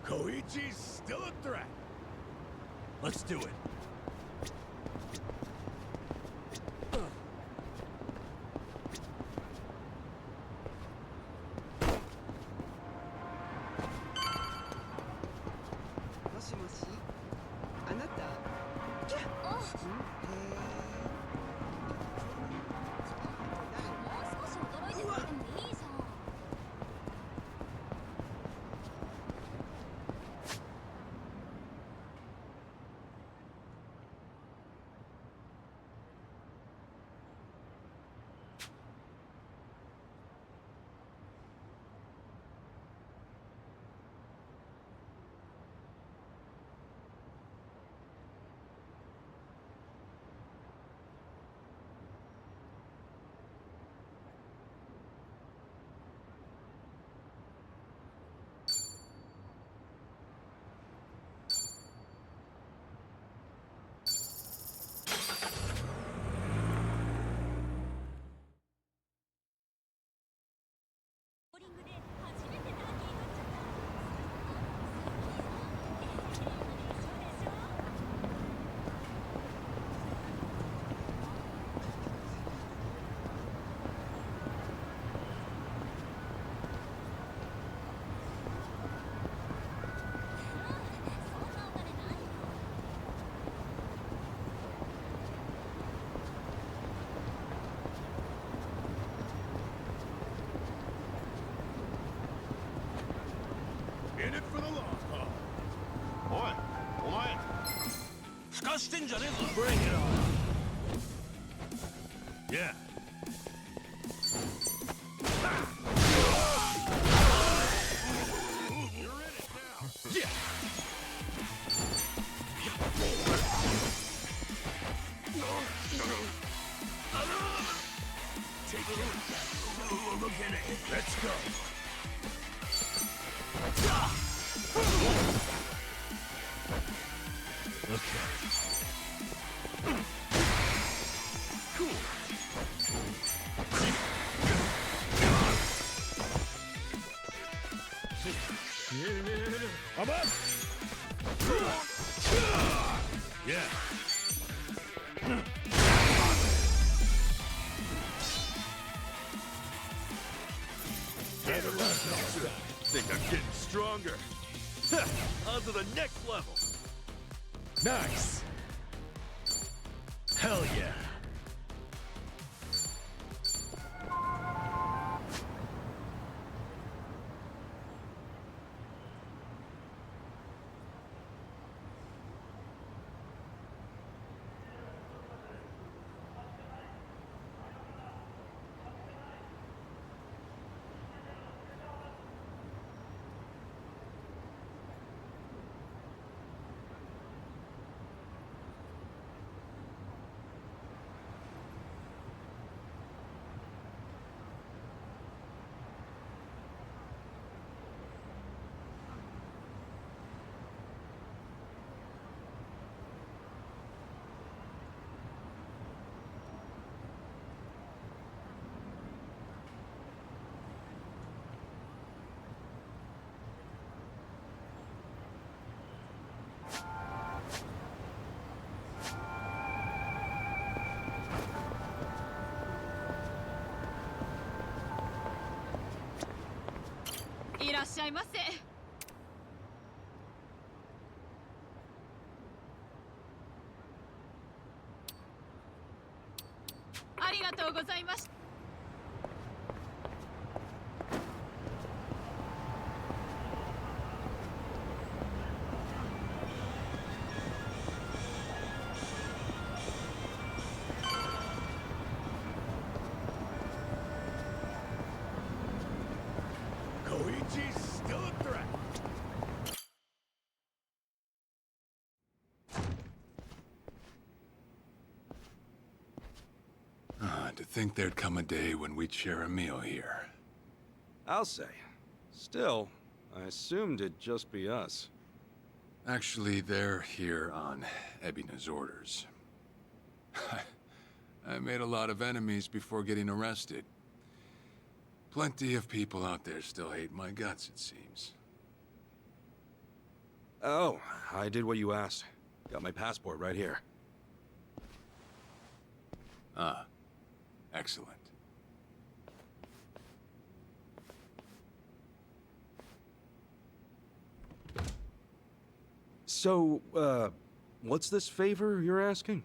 Koichi's still a threat. Let's do it. In it for the long haul. おい、お前、ふかしてんじゃねえぞ。Bring it on. Yeah. You're in it now. Yeah. Take it. Look at it. Let's go. Okay. Cool. I'm up. Yeah. Think I'm getting stronger. On to the next level. Nice. Hell yeah. Iらっしゃいませ。ありがとうございました。To think there'd come a day when we'd share a meal here. I'll say. Still, I assumed it'd just be us. Actually, they're here on Ebina's orders. I made a lot of enemies before getting arrested. Plenty of people out there still hate my guts, it seems. Oh, I did what you asked. Got my passport right here. Ah, excellent. So, what's this favor you're asking?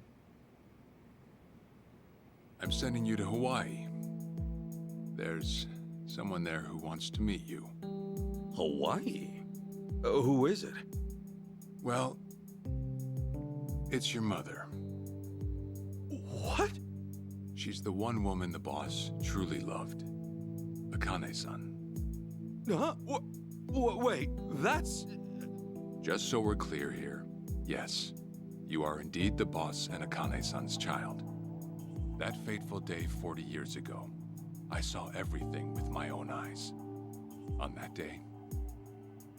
I'm sending you to Hawaii. There's someone there who wants to meet you. Hawaii? Who is it? Well, it's your mother. What? She's the one woman the boss truly loved. Akane-san. Huh? Wait, that's... Just so we're clear here, yes, you are indeed the boss and Akane-san's child. That fateful day 40 years ago, I saw everything with my own eyes. On that day,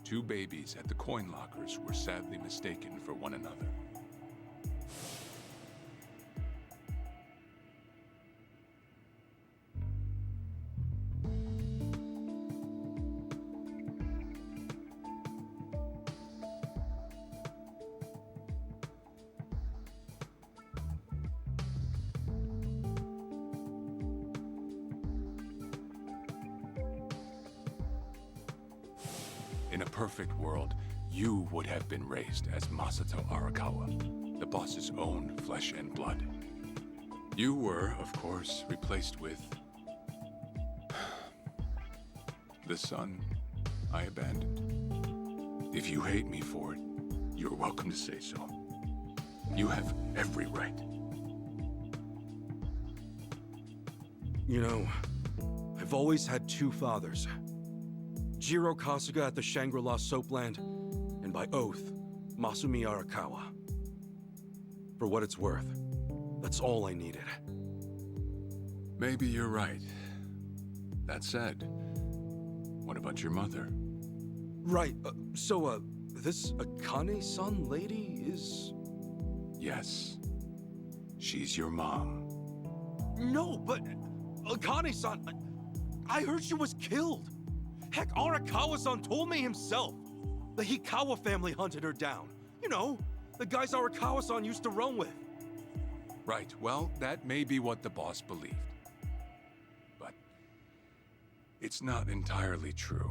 2 babies at the coin lockers were sadly mistaken for one another. In a perfect world, you would have been raised as Masato Arakawa, the boss's own flesh and blood. You were, of course, replaced with... the son I abandoned. If you hate me for it, you're welcome to say so. You have every right. You know, I've always had 2 fathers. Jiro Kasuga at the Shangri-La Soapland, and by oath, Masumi Arakawa. For what it's worth, that's all I needed. Maybe you're right. That said, what about your mother? Right, this Akane-san lady is... Yes. She's your mom. No, but... Akane-san... I heard she was killed! Heck, Arakawa-san told me himself! The Hikawa family hunted her down. You know, the guys Arakawa-san used to roam with. Right, well, that may be what the boss believed. But... it's not entirely true.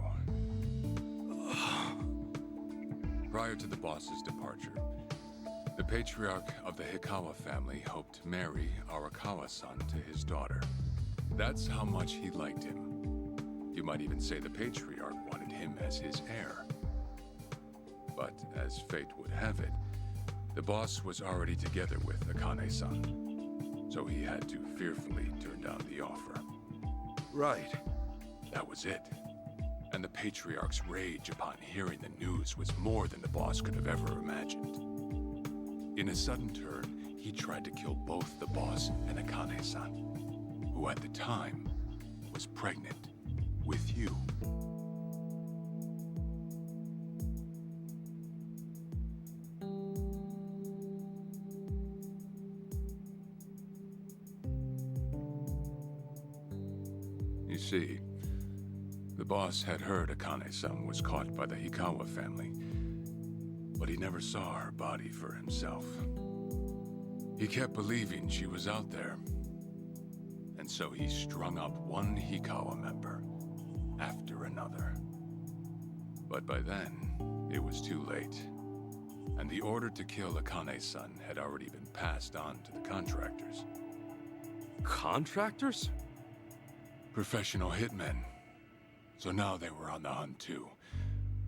Prior to the boss's departure, the patriarch of the Hikawa family hoped to marry Arakawa-san to his daughter. That's how much he liked him. You might even say the patriarch wanted him as his heir. But as fate would have it, the boss was already together with Akane-san, so he had to fearfully turn down the offer. Right. That was it. And the patriarch's rage upon hearing the news was more than the boss could have ever imagined. In a sudden turn, he tried to kill both the boss and Akane-san, who at the time was pregnant with you. You see, the boss had heard Akane-san was caught by the Hikawa family, but he never saw her body for himself. He kept believing she was out there, and so he strung up one Hikawa member after another. But by then, it was too late, and the order to kill Akane-san had already been passed on to the contractors. Contractors? Professional hitmen. So now they were on the hunt too.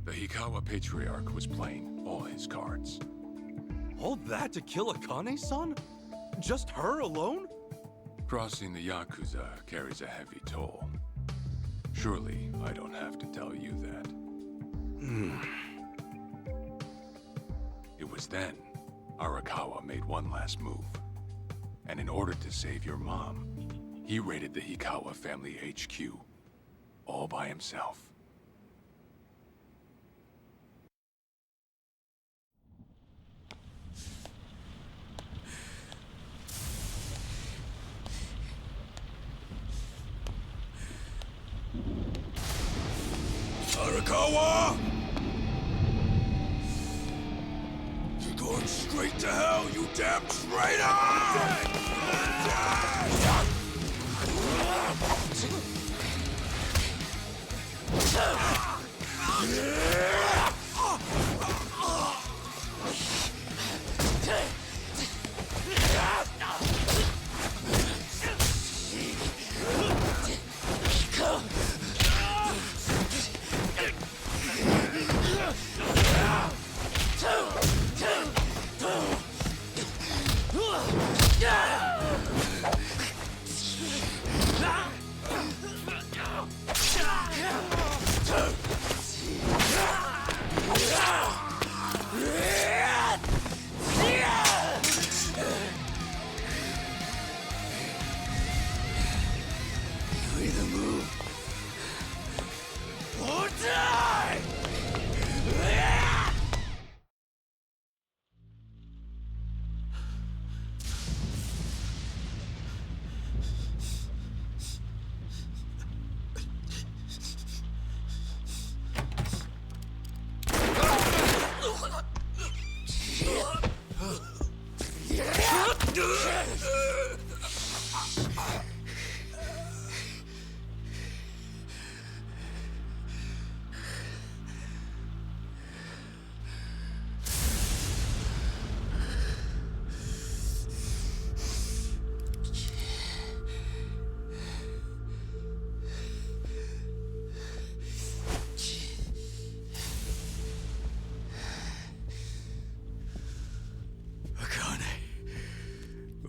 The Hikawa Patriarch was playing all his cards. All that to kill Akane-san? Just her alone? Crossing the Yakuza carries a heavy toll. Surely I don't have to tell you that. It was then Arakawa made one last move. And in order to save your mom, He raided the Hikawa family HQ, all by himself. Arakawa! You're going straight to hell, you damn traitor!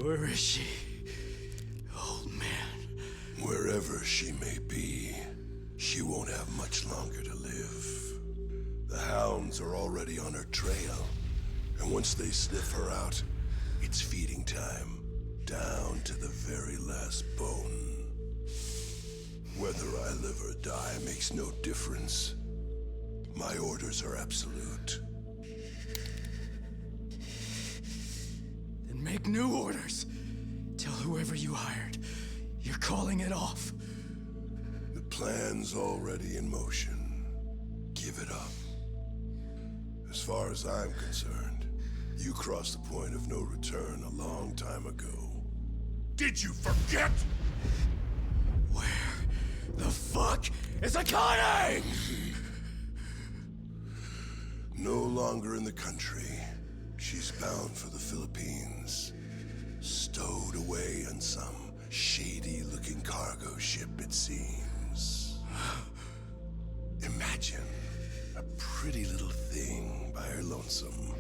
Where is she? Old man. Wherever she may be, she won't have much longer to live. The hounds are already on her trail, and once they sniff her out, it's feeding time, down to the very last bone. Whether I live or die makes no difference. My orders are absolute. Make new orders. Tell whoever you hired, you're calling it off. The plan's already in motion. Give it up. As far as I'm concerned, you crossed the point of no return a long time ago. Did you forget? Where the fuck is Akane? No longer in the country. She's bound for the Philippines. Stowed away on some shady-looking cargo ship, it seems. Imagine a pretty little thing by her lonesome,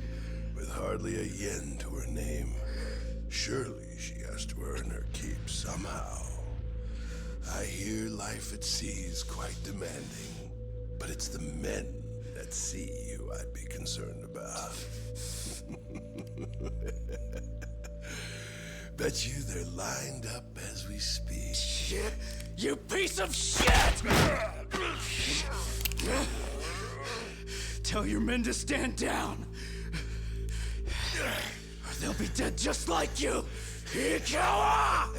with hardly a yen to her name. Surely she has to earn her keep somehow. I hear life at sea is quite demanding, but it's the men at sea who I'd be concerned about. Bet you they're lined up as we speak. Shit! You piece of shit! Tell your men to stand down, or they'll be dead just like you, Hikawa!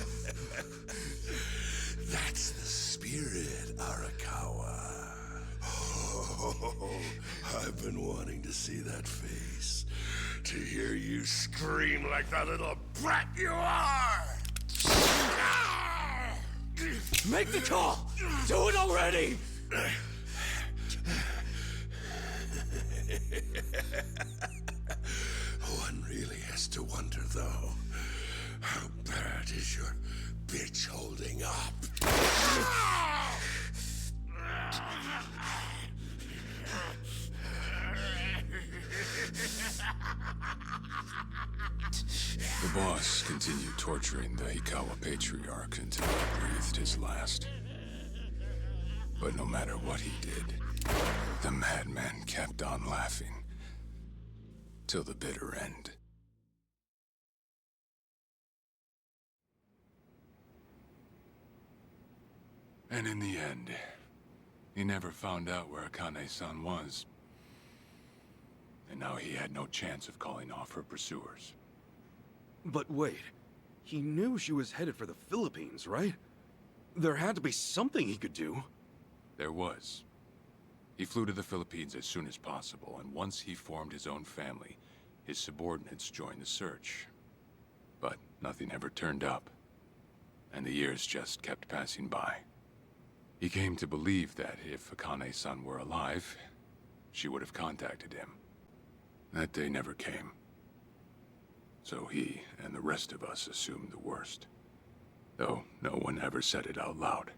That's the spirit, Arakawa. Oh, I've been wanting to see that face. To hear you scream like the little brat you are! Make the call! Do it already! One really has to wonder, though, how bad is your bitch holding up? The boss continued torturing the Hikawa patriarch until he breathed his last. But no matter what he did, the madman kept on laughing. Till the bitter end. And in the end, he never found out where Akane-san was. And now he had no chance of calling off her pursuers. But wait, he knew she was headed for the Philippines, right? There had to be something he could do. There was. He flew to the Philippines as soon as possible, and once he formed his own family, his subordinates joined the search. But nothing ever turned up, and the years just kept passing by. He came to believe that if Akane-san were alive, she would have contacted him. That day never came. So he and the rest of us assumed the worst, though no one ever said it out loud.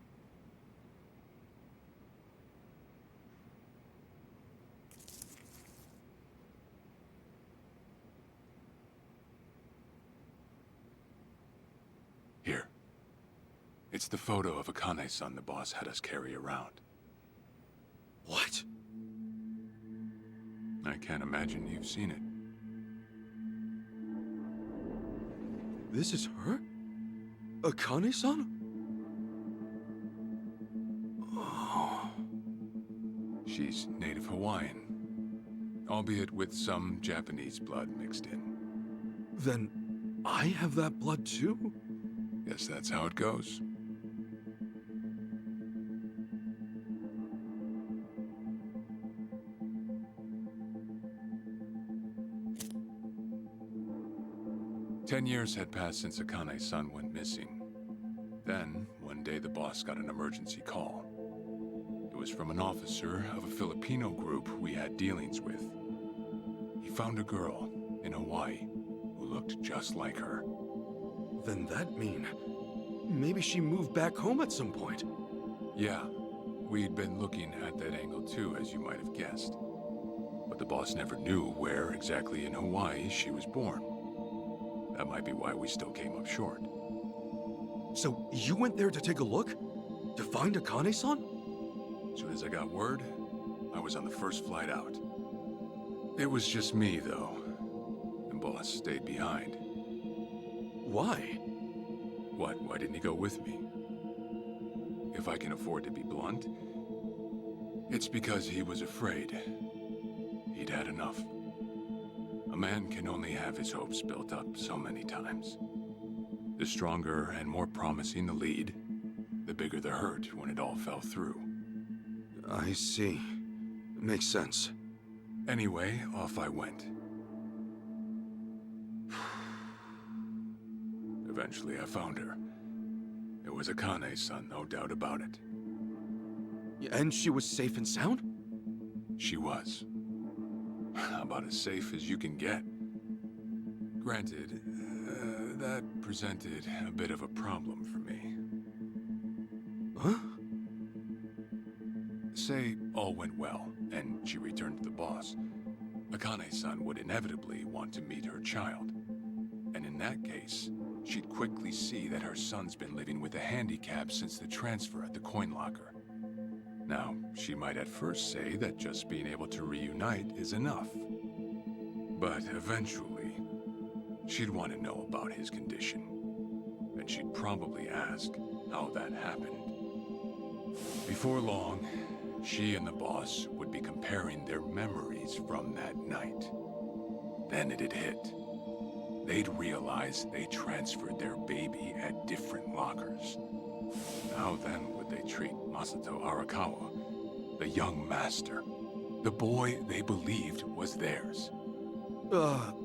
Here. It's the photo of Akane-san the boss had us carry around. What? I can't imagine you've seen it. This is her? Akane-san? Oh. She's native Hawaiian, albeit with some Japanese blood mixed in. Then I have that blood too? Guess that's how it goes. Ten years had passed since Akane-san went missing. Then, one day the boss got an emergency call. It was from an officer of a Filipino group we had dealings with. He found a girl in Hawaii who looked just like her. Then that mean maybe she moved back home at some point. Yeah, we'd been looking at that angle too, as you might have guessed. But the boss never knew where exactly in Hawaii she was born. That might be why we still came up short. So you went there to take a look? To find Akane-san? As soon as I got word, I was on the first flight out. It was just me, though. And boss stayed behind. Why? What? Why didn't he go with me? If I can afford to be blunt, it's because he was afraid. He'd had enough. A man can only have his hopes built up so many times. The stronger and more promising the lead, the bigger the hurt when it all fell through. I see. Makes sense. Anyway, off I went. Eventually I found her. It was Akane-san, no doubt about it. And she was safe and sound? She was. About as safe as you can get. Granted, that presented a bit of a problem for me. Huh? Say all went well, and she returned to the boss. Akane-san would inevitably want to meet her child. And in that case, she'd quickly see that her son's been living with a handicap since the transfer at the coin locker. Now, she might at first say that just being able to reunite is enough. But eventually, she'd want to know about his condition. And she'd probably ask how that happened. Before long, she and the boss would be comparing their memories from that night. Then it'd hit. They'd realize they transferred their baby at different lockers. How then would they treat Masato Arakawa, the young master, the boy they believed was theirs? Well...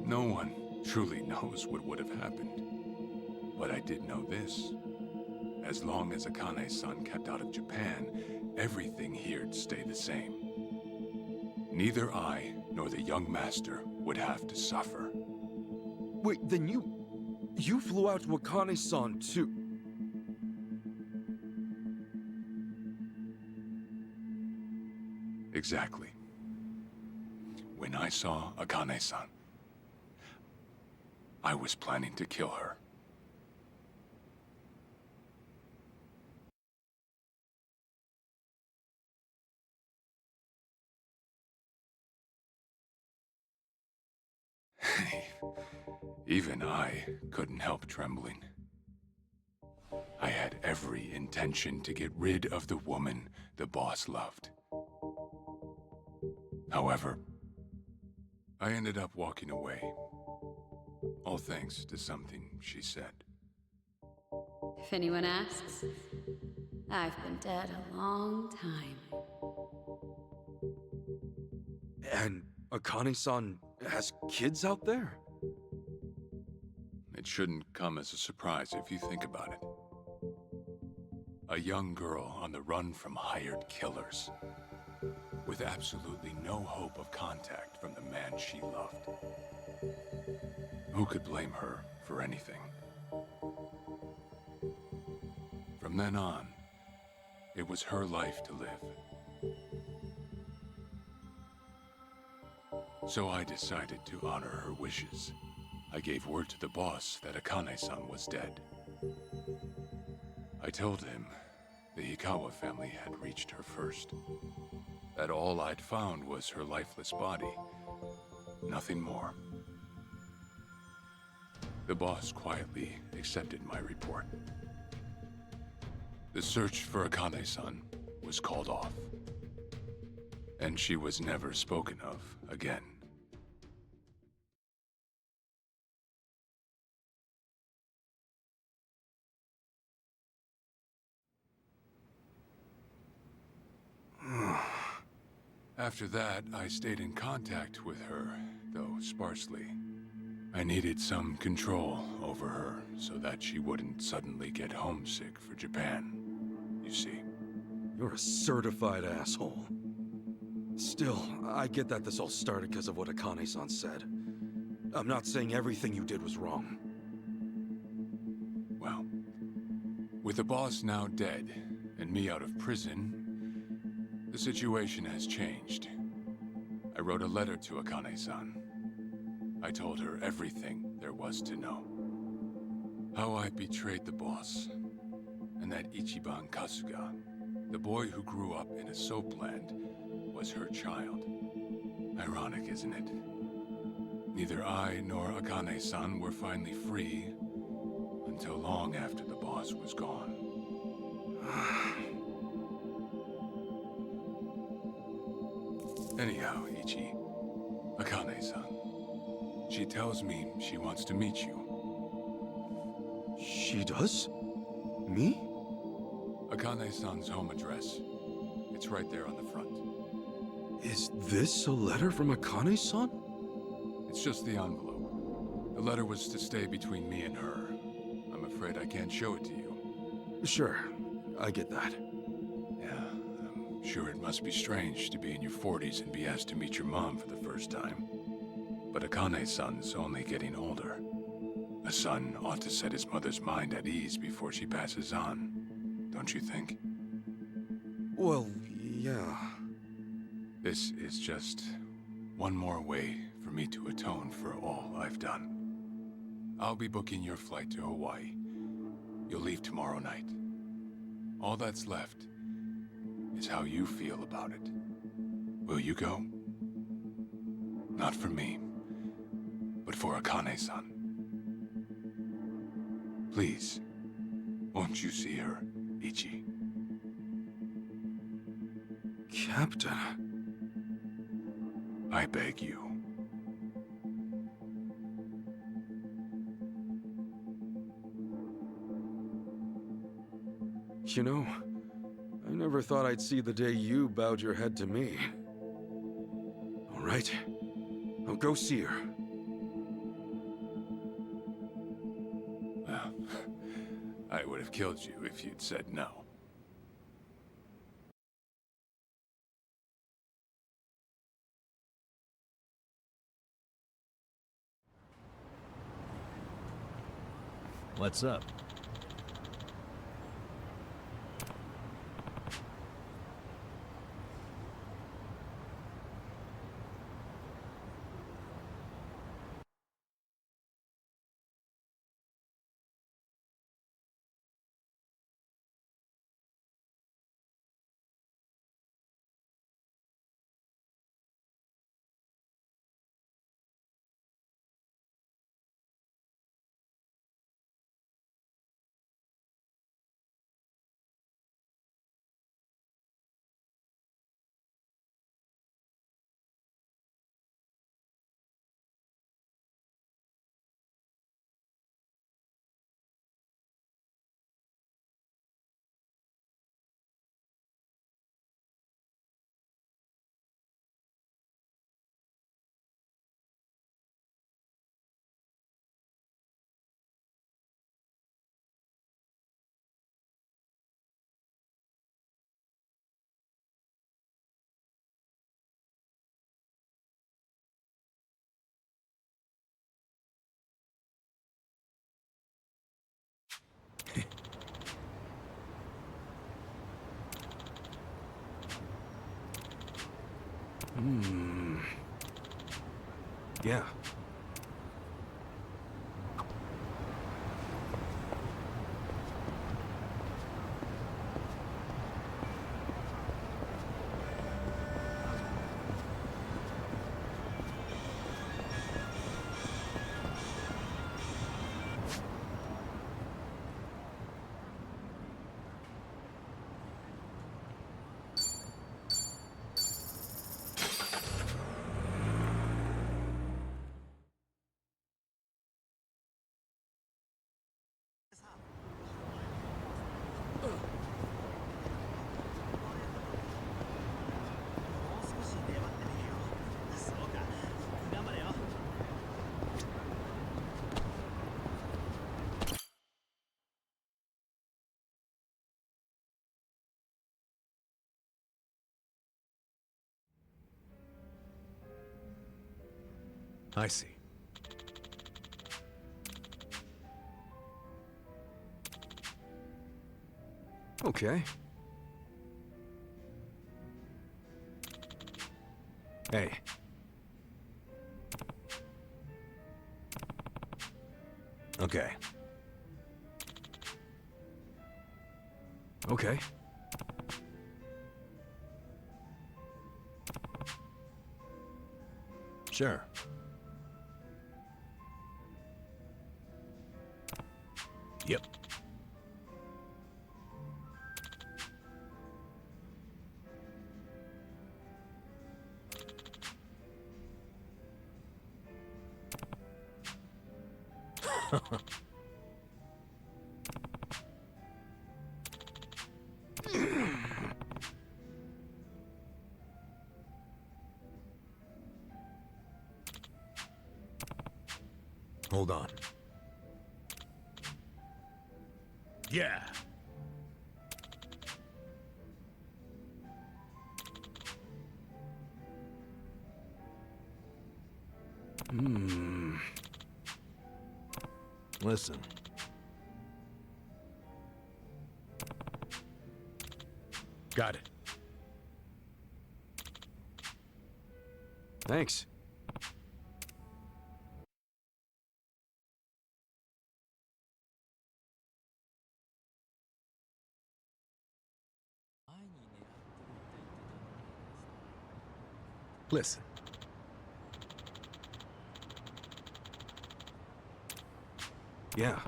No one truly knows what would have happened. But I did know this. As long as Akane-san kept out of Japan, everything here'd stay the same. Neither I nor the young master would have to suffer. Wait, then you flew out to Akane-san too? Exactly. When I saw Akane-san, I was planning to kill her. Even I couldn't help trembling. I had every intention to get rid of the woman the boss loved. However, I ended up walking away. All thanks to something she said. If anyone asks, I've been dead a long time. And Akane-san has kids out there? It shouldn't come as a surprise if you think about it. A young girl on the run from hired killers, with absolutely no hope of contact from the man she loved. Who could blame her for anything? From then on, it was her life to live. So I decided to honor her wishes. I gave word to the boss that Akane-san was dead. I told him the Hikawa family had reached her first. That all I'd found was her lifeless body. Nothing more. The boss quietly accepted my report. The search for Akane-san was called off. And she was never spoken of again. After that, I stayed in contact with her, though sparsely. I needed some control over her so that she wouldn't suddenly get homesick for Japan, you see. You're a certified asshole. Still, I get that this all started because of what Akane-san said. I'm not saying everything you did was wrong. Well, with the boss now dead and me out of prison, the situation has changed. I wrote a letter to Akane-san. I told her everything there was to know. How I betrayed the boss, and that Ichiban Kasuga, the boy who grew up in a soapland, was her child. Ironic, isn't it? Neither I nor Akane-san were finally free until long after the boss was gone. Anyhow, Ichi, Akane-san, she tells me she wants to meet you. She does? Me? Akane-san's home address. It's right there on the front. Is this a letter from Akane-san? It's just the envelope. The letter was to stay between me and her. I'm afraid I can't show it to you. Sure, I get that. Yeah, I'm sure it must be strange to be in your 40s and be asked to meet your mom for the first time. But Akane-san's only getting older. A son ought to set his mother's mind at ease before she passes on, don't you think? Well, yeah. This is just one more way for me to atone for all I've done. I'll be booking your flight to Hawaii. You'll leave tomorrow night. All that's left is how you feel about it. Will you go? Not for me, but for Akane-san. Please, won't you see her, Ichi? Captain. I beg you. You know, I never thought I'd see the day you bowed your head to me. All right, I'll go see her. Well, I would have killed you if you'd said no. What's up? Yeah. I see. Okay. Hey. Okay. Okay. Sure. Yep. Hold on. Yeah. Listen. Got it. Thanks. Listen. Yeah.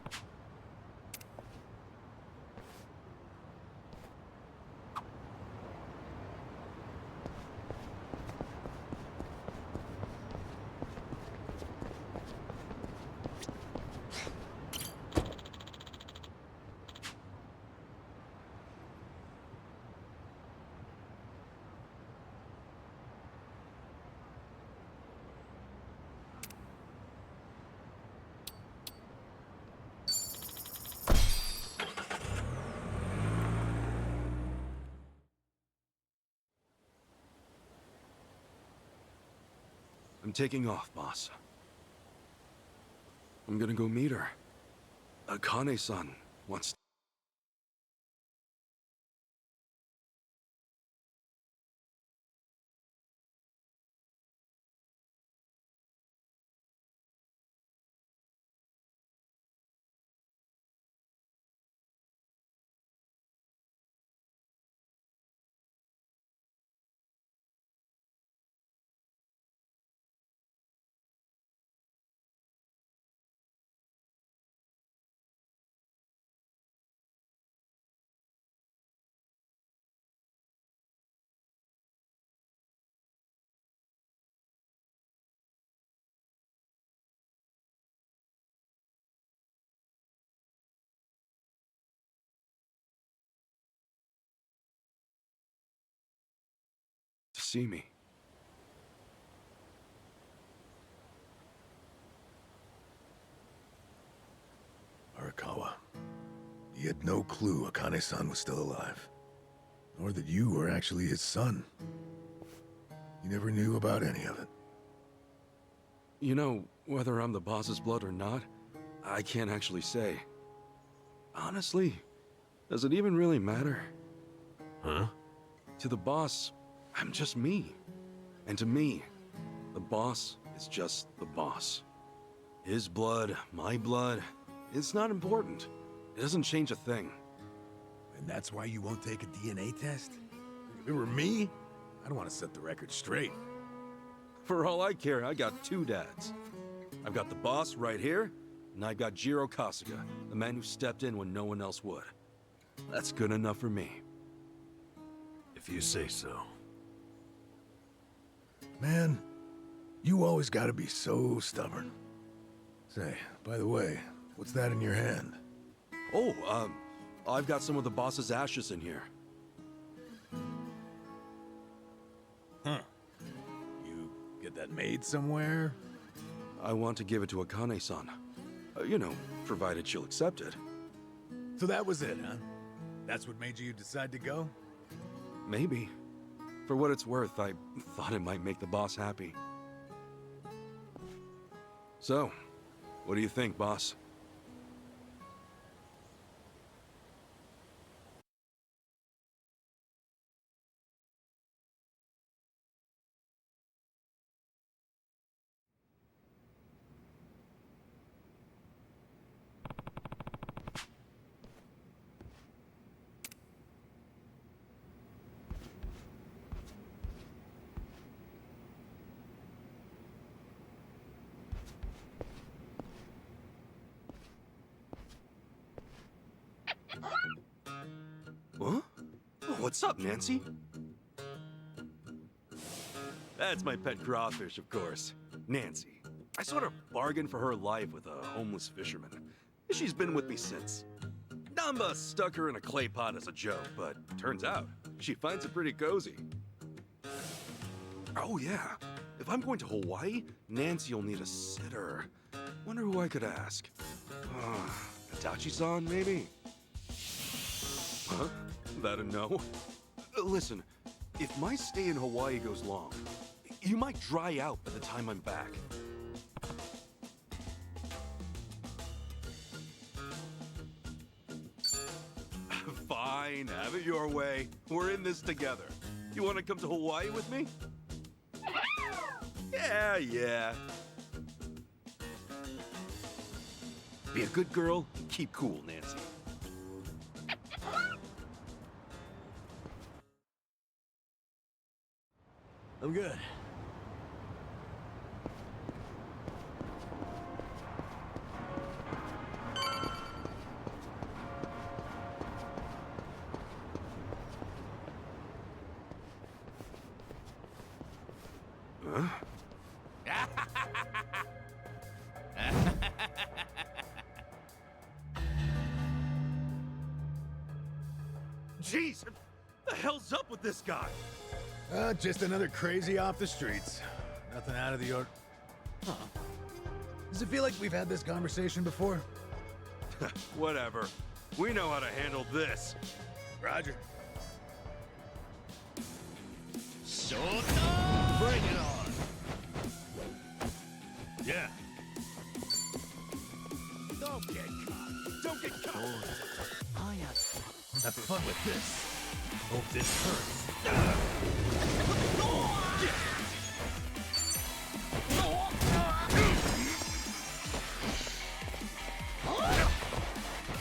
I'm taking off, boss. I'm gonna go meet her. Akane-san wants... to see me. Arakawa, he had no clue Akane-san was still alive, nor that you were actually his son. He never knew about any of it. You know, whether I'm the boss's blood or not, I can't actually say. Honestly, does it even really matter? Huh? To the boss, I'm just me. And to me, the boss is just the boss. His blood, my blood, it's not important. It doesn't change a thing. And that's why you won't take a DNA test? If it were me, I'd want to set the record straight. For all I care, I got two dads. I've got the boss right here, and I've got Jiro Kasuga, the man who stepped in when no one else would. That's good enough for me. If you say so. Man, you always gotta be so stubborn. Say, by the way, what's that in your hand? Oh, I've got some of the boss's ashes in here. Huh. You get that made somewhere? I want to give it to Akane-san. You know, provided she'll accept it. So that was it, huh? That's what made you decide to go? Maybe. For what it's worth, I thought it might make the boss happy. So, what do you think, boss? Huh? What's up, Nancy? That's my pet crawfish, of course. Nancy. I sort of bargained for her life with a homeless fisherman. She's been with me since. Namba stuck her in a clay pot as a joke, but turns out she finds it pretty cozy. Oh yeah, if I'm going to Hawaii, Nancy'll need a sitter. Wonder who I could ask. Itachi-san, maybe? Huh? That a no? Listen, if my stay in Hawaii goes long, you might dry out by the time I'm back. Fine, have it your way. We're in this together. You want to come to Hawaii with me? Yeah. Be a good girl, keep cool, Nancy. I'm good. Huh? Jeez, what the hell's up with this guy? Just another crazy off the streets. Nothing out of the ordinary. Huh. Does it feel like we've had this conversation before? Whatever. We know how to handle this. Roger. Showtime! Bring it on! Yeah. Don't get caught! Don't get caught! Have fun with this. Hope this hurts.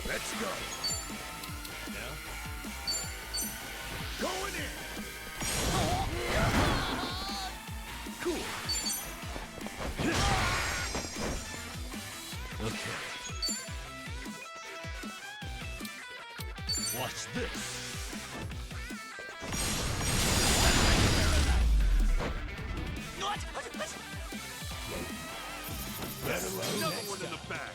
Let's go. Now? Going in. Cool. Okay. Watch this. Another one in the back.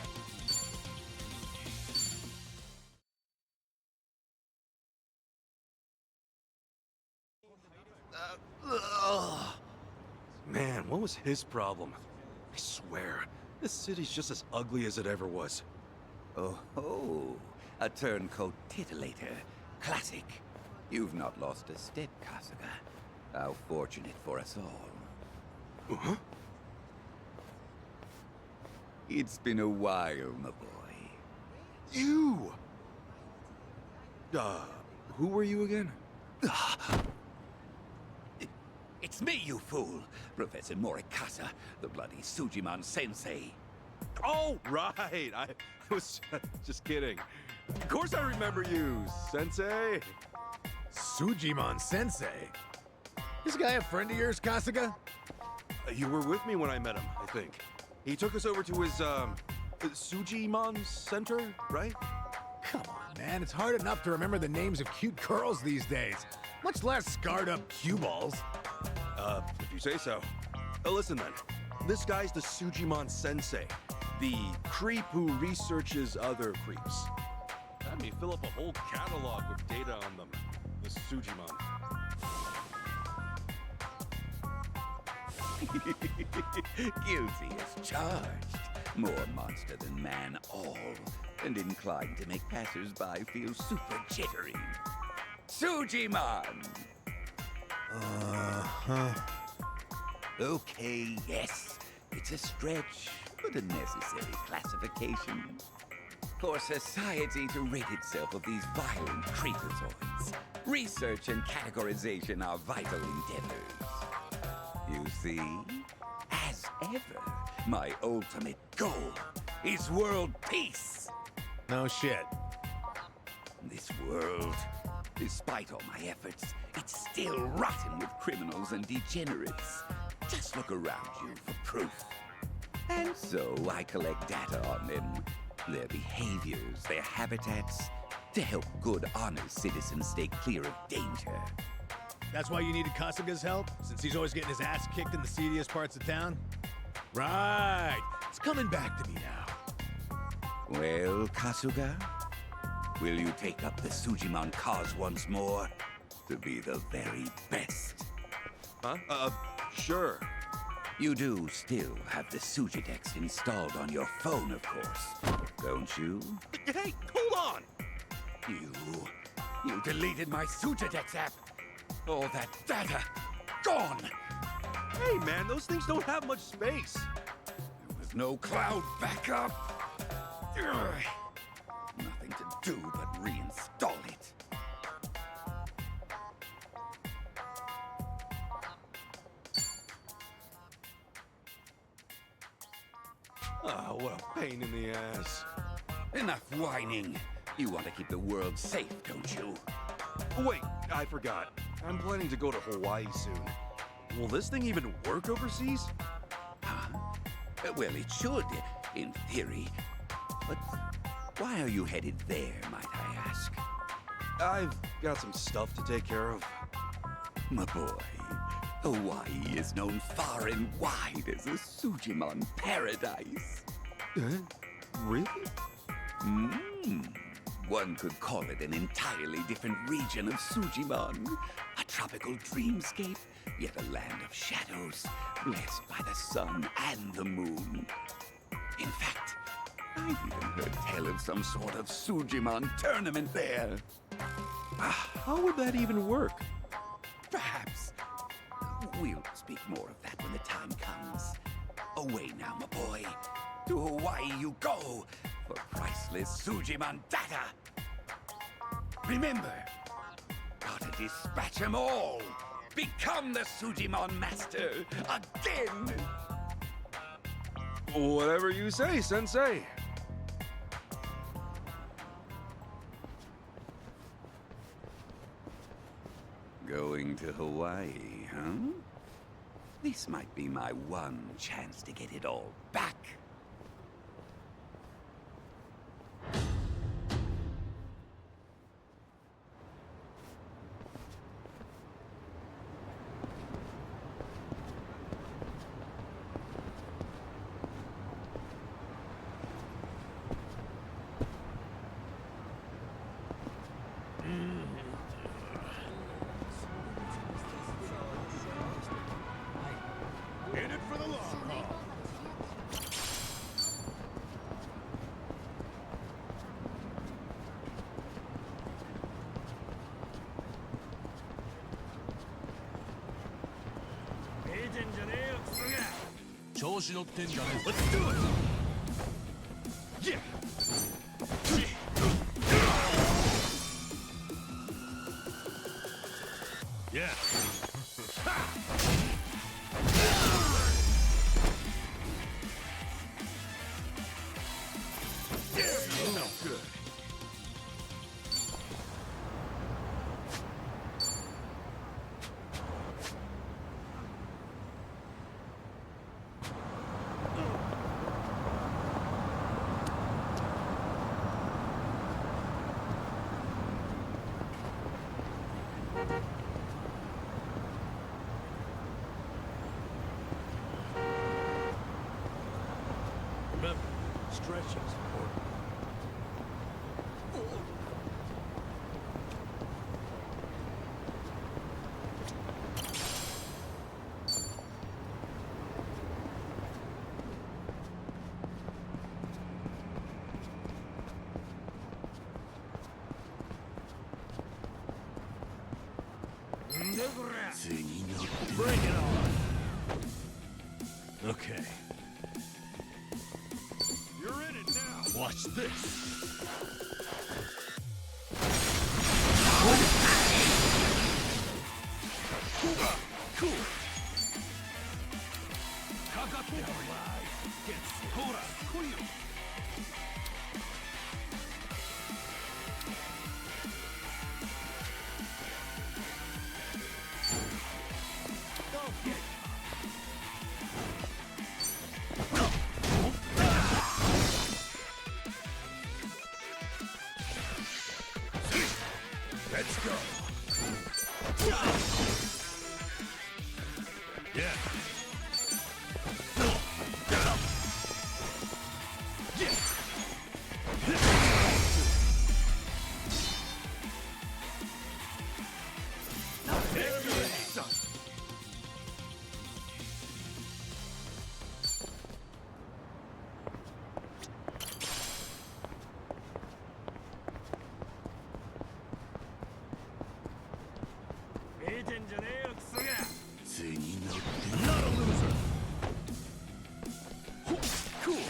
Man, what was his problem? I swear, this city's just as ugly as it ever was. Oh ho! A turncoat titillator. Classic. You've not lost a step, Kasuga. How fortunate for us all. Huh? It's been a while, my boy. You! Who were you again? It's It's me, you fool! Professor Morikasa, the bloody Sujimon Sensei. Oh, right. I was just kidding. Of course I remember you, Sensei. Sujimon Sensei? This guy a friend of yours, Kasuga? You were with me when I met him, I think. He took us over to his, Sujimon Center, right? Come on, man. It's hard enough to remember the names of cute girls these days. Much less scarred up cue balls. If you say so. Listen then. This guy's the Sujimon Sensei, the creep who researches other creeps. Had me fill up a whole catalog with data on them. The Sujimon. Guilty as charged. More monster than man all, and inclined to make passers-by feel super jittery. Sujimon! Uh-huh. Okay, yes. It's a stretch, but a necessary classification. For society to rid itself of these violent creepazoids, research and categorization are vital endeavors. You see, as ever, my ultimate goal is world peace. No shit. This world, despite all my efforts, it's still rotten with criminals and degenerates. Just look around you for proof. And so I collect data on them, their behaviors, their habitats, to help good, honest citizens stay clear of danger. That's why you needed Kasuga's help? Since he's always getting his ass kicked in the seediest parts of town? Right. It's coming back to me now. Well, Kasuga, will you take up the Sujimon cause once more to be the very best? Huh? Sure. You do still have the Sujidex installed on your phone, of course, don't you? Hey, hold on! You deleted my Sujidex app. All that data, gone! Hey, man, those things don't have much space. There was no cloud backup. Ugh. Nothing to do but reinstall it. Oh, what a pain in the ass. Enough whining. You want to keep the world safe, don't you? Wait, I forgot. I'm planning to go to Hawaii soon. Will this thing even work overseas? Huh? Well, it should, in theory. But why are you headed there, might I ask? I've got some stuff to take care of. My boy, Hawaii is known far and wide as a Sujimon paradise. Really? One could call it an entirely different region of Sujimon. A tropical dreamscape, yet a land of shadows, blessed by the sun and the moon. In fact, I've even heard tell of some sort of Sujimon tournament there. How would that even work? Perhaps. We'll speak more of that when the time comes. Away now, my boy. To Hawaii you go for priceless Sujimon data. Remember, gotta dispatch them all. Become the Sujimon master again. Whatever you say, Sensei. Going to Hawaii, huh? This might be my one chance to get it all back. In it for the long haul. Let's do it! Yeah. Yeah. stretching's important. Bring it on! Okay. You're in it now. Watch this! Cool. Kakato. Hora, Kuyo. Let's go. Yeah. Not a loser. Cool.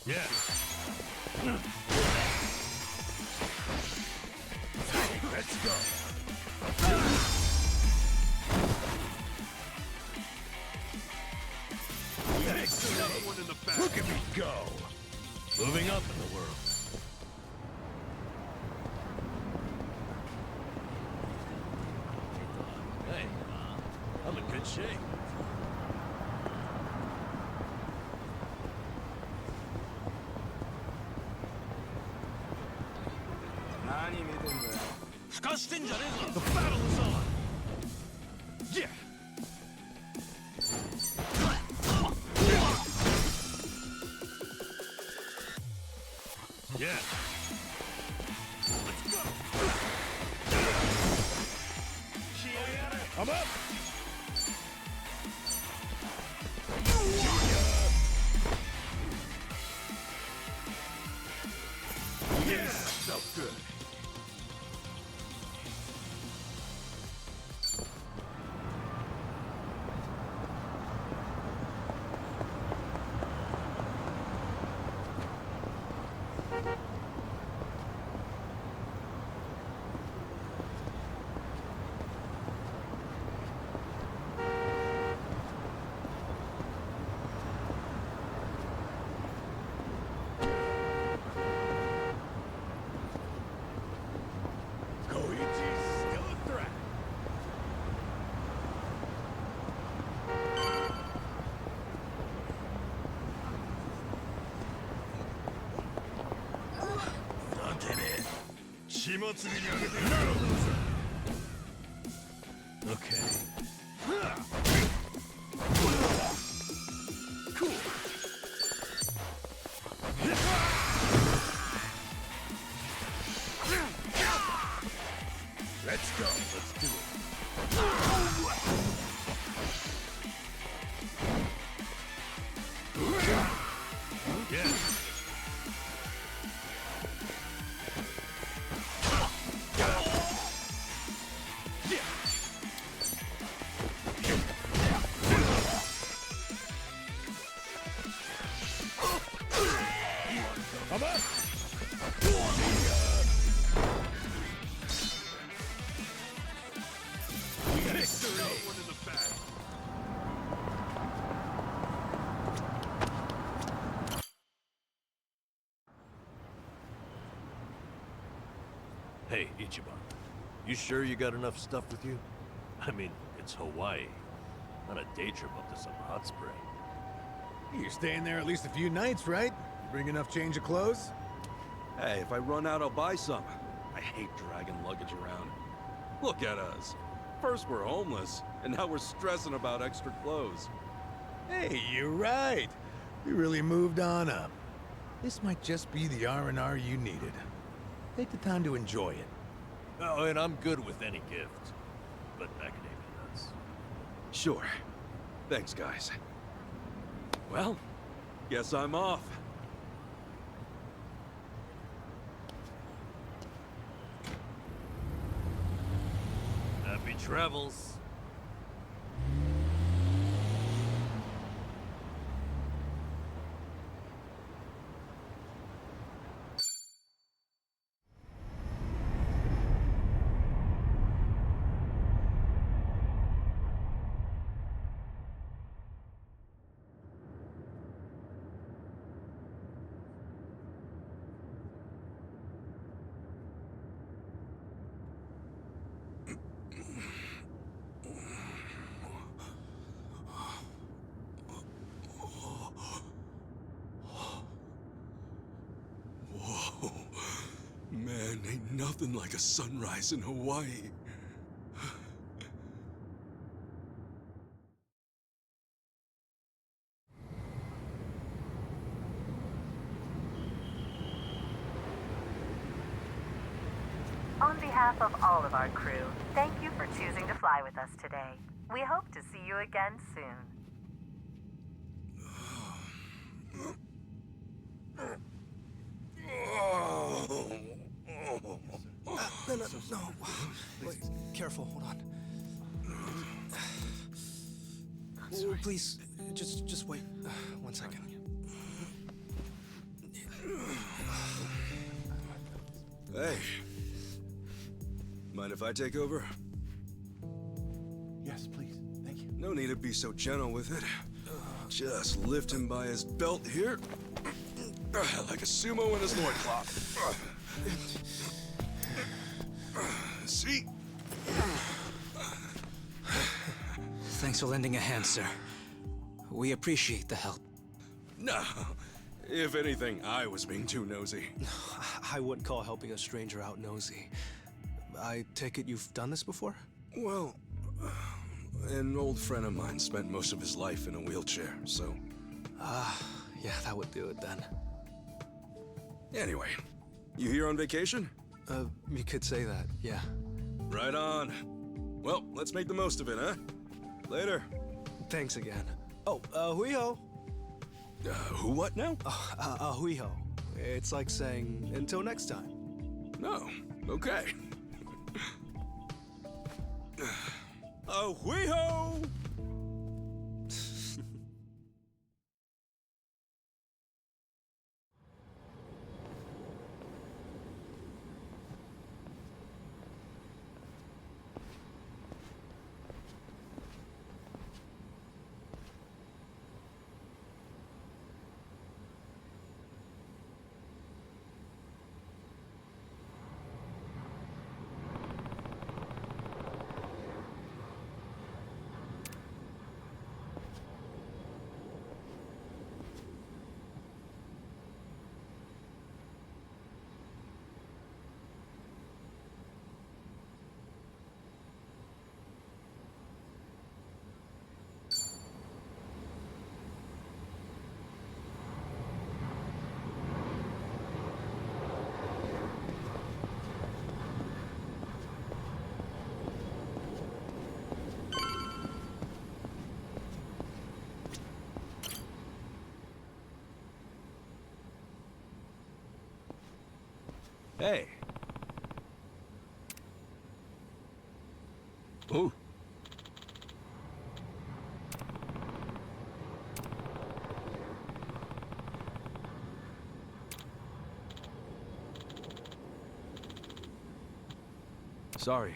Yeah. Let's go. Another one in the back. Look at me go. Moving up in the world. Hey, I'm in good shape. The battle is on. Yeah. Yeah. Let's go. I'm up! So good. Koichi's still a threat. Not a loser. Okay. Cool. Let's go. Let's do it. Yeah. I'm up! Another one in the back. Hey, Ichiban. You sure you got enough stuff with you? I mean, it's Hawaii. Not a day trip up to some hot spring. You're staying there at least a few nights, right? Bring enough change of clothes? Hey, if I run out, I'll buy some. I hate dragging luggage around. Look at us. First we're homeless, and now we're stressing about extra clothes. Hey, you're right. You really moved on up. This might just be the R&R you needed. Take the time to enjoy it. Oh, and I'm good with any gift. But macadamia nuts. Sure. Thanks, guys. Well, guess I'm off. Happy travels. Whoa. Man, ain't nothing like a sunrise in Hawaii. On behalf of all of our crew, thank you for choosing to fly with us today. We hope to see you again soon. No. Wait, careful, hold on. Oh, please, just wait 1 second. Hey. Mind if I take over? Yes, please. Thank you. No need to be so gentle with it. Just lift him by his belt here. Like a sumo in his loincloth. See? Thanks for lending a hand, sir. We appreciate the help. No. If anything, I was being too nosy. I wouldn't call helping a stranger out nosy. I take it you've done this before? Well, an old friend of mine spent most of his life in a wheelchair, so... Yeah, that would do it then. Anyway, you here on vacation? You could say that, yeah. Right on. Well, let's make the most of it, huh? Later. Thanks again. Oh, hui-ho. Who what now? Hui-ho. It's like saying, until next time. No, okay. Hui-ho! Hey. Ooh. Sorry.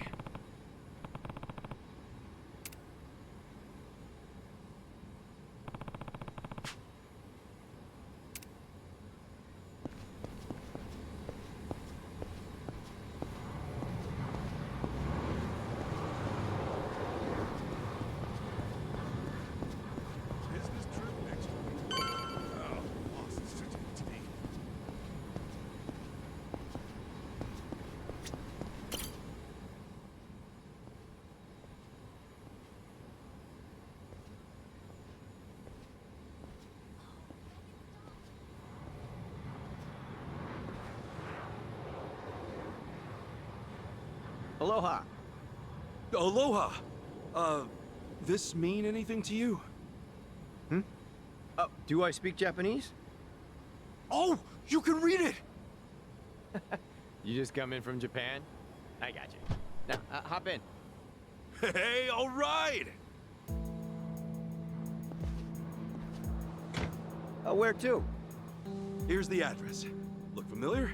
Aloha. Aloha! This mean anything to you? Do I speak Japanese? Oh, you can read it! You just come in from Japan? I got you. Now, hop in. Hey, all right! Where to? Here's the address. Look familiar?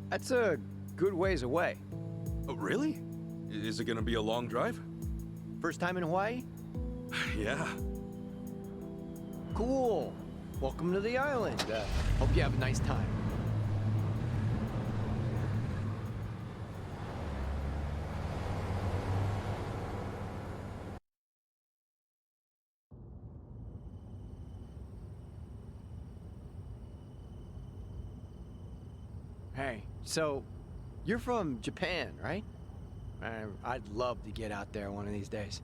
That's a good ways away. Oh, really? Is it gonna be a long drive? First time in Hawaii? Yeah. Cool. Welcome to the island. Hope you have a nice time. Hey, so you're from Japan, right? I'd love to get out there one of these days.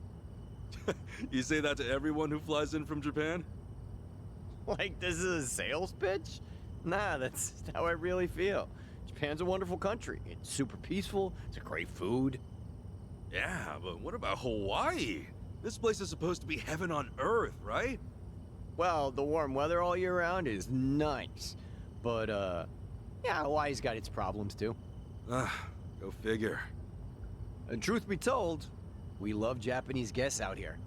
You say that to everyone who flies in from Japan? Like this is a sales pitch? Nah, that's how I really feel. Japan's a wonderful country. It's super peaceful. It's a great food. Yeah, but what about Hawaii? This place is supposed to be heaven on earth, right? Well, the warm weather all year round is nice. But, yeah, Hawaii's got its problems too. Go figure. And truth be told, we love Japanese guests out here.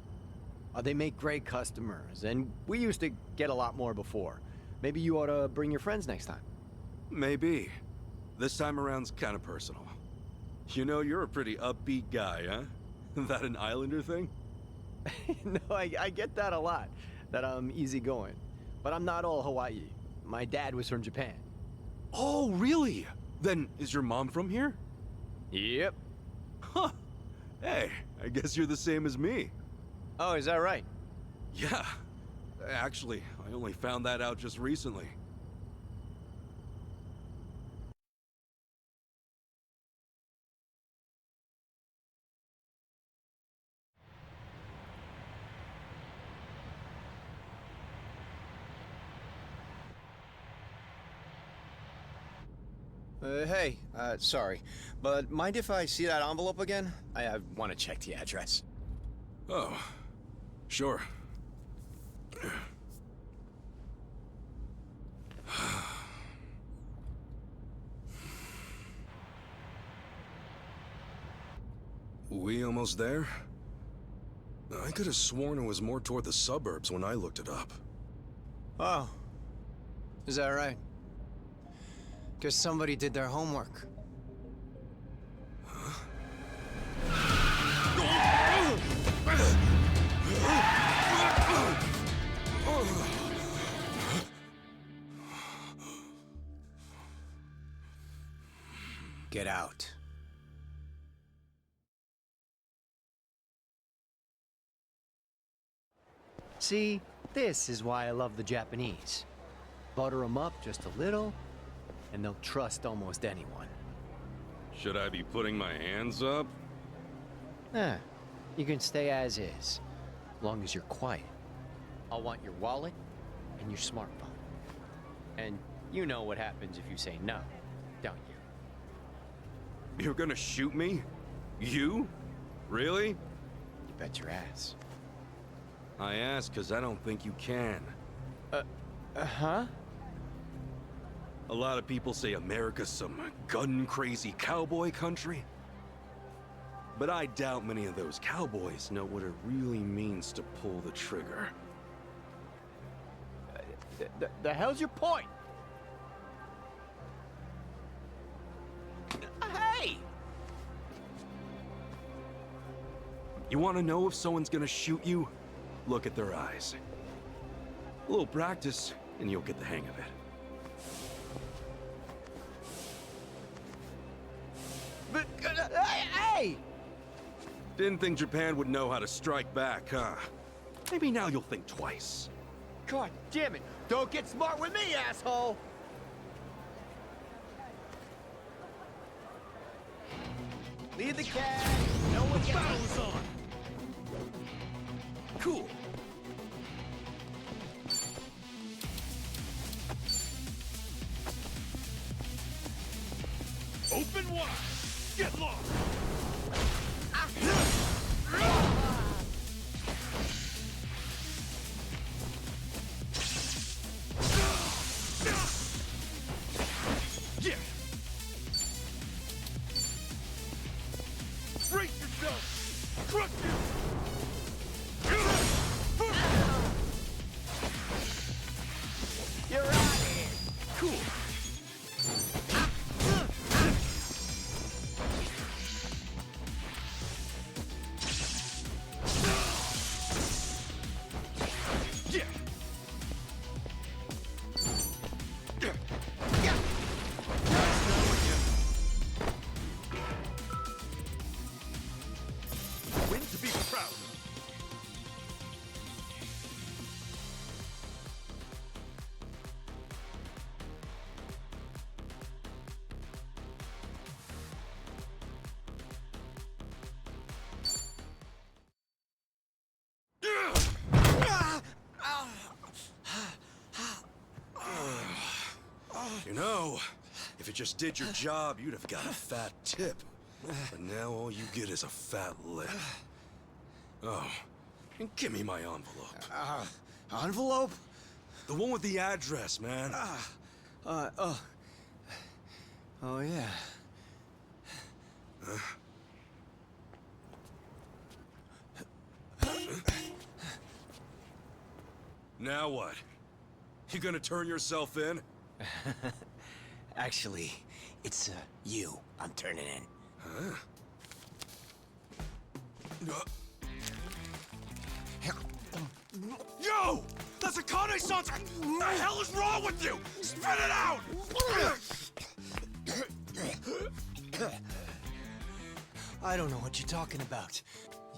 They make great customers, and we used to get a lot more before. Maybe you ought to bring your friends next time. Maybe. This time around's kind of personal. You know, you're a pretty upbeat guy, huh? That an Islander thing? No, I get that a lot, that I'm easygoing. But I'm not all Hawaii. My dad was from Japan. Oh, really? Then is your mom from here? Yep. Huh. Hey, I guess you're the same as me. Oh, is that right? Yeah. Actually, I only found that out just recently. Hey, sorry, but mind if I see that envelope again? I want to check the address. Oh, sure. We almost there? I could have sworn it was more toward the suburbs when I looked it up. Oh, is that right? Guess somebody did their homework. Get out. See, this is why I love the Japanese. Butter them up just a little, and they'll trust almost anyone. Should I be putting my hands up? You can stay as is, long as you're quiet. I'll want your wallet and your smartphone. And you know what happens if you say no, don't you? You're gonna shoot me? You? Really? You bet your ass. I ask because I don't think you can. Huh? A lot of people say America's some gun-crazy cowboy country. But I doubt many of those cowboys know what it really means to pull the trigger. The hell's your point? Hey! You want to know if someone's gonna shoot you? Look at their eyes. A little practice, and you'll get the hang of it. But, hey! Didn't think Japan would know how to strike back, huh? Maybe now you'll think twice. God damn it! Don't get smart with me, asshole! Leave the cash! No one gets on! Cool. Crush you! You're out of here. Cool. Win to be proud. You know, if you just did your job, you'd have got a fat tip. But now all you get is a fat lip. Oh, and give me my envelope. Envelope? The one with the address, man. Oh, yeah. Now what? You gonna turn yourself in? Actually, it's, you I'm turning in. Huh? Yo! That's Akane-san's! What the hell is wrong with you? Spit it out! I don't know what you're talking about,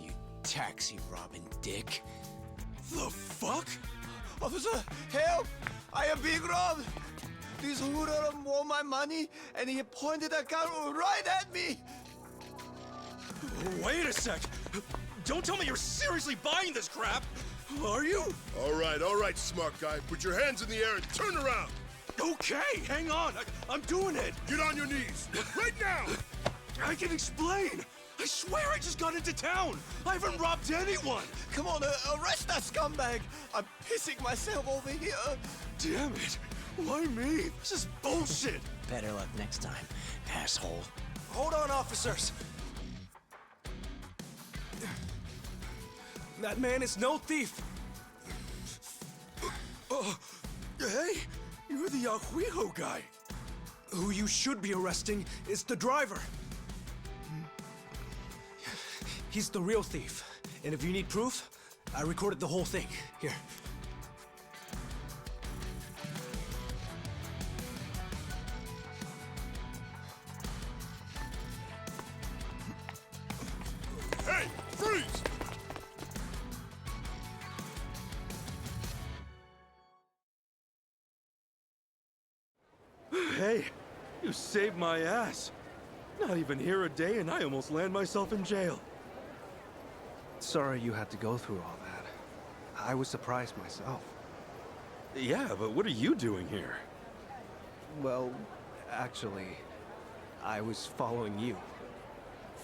you taxi-robbing dick. The fuck? Officer, help! I am being robbed! This hoodlum want my money, and he pointed a gun right at me! Wait a sec! Don't tell me you're seriously buying this crap! Are you? All right, smart guy. Put your hands in the air and turn around. Okay, hang on. I'm doing it. Get on your knees. Right now. I can explain. I swear I just got into town. I haven't robbed anyone. Come on, arrest that scumbag! I'm pissing myself over here! Damn it. Why me? This is bullshit. Better luck next time, asshole. Hold on, officers! That man is no thief! Hey, you're the Ahuijo guy. Who you should be arresting is the driver. He's the real thief. And if you need proof, I recorded the whole thing. Here. Hey, freeze! Hey, you saved my ass. Not even here a day and I almost land myself in jail. Sorry you had to go through all that. I was surprised myself. Yeah, but what are you doing here? Well, actually, I was following you.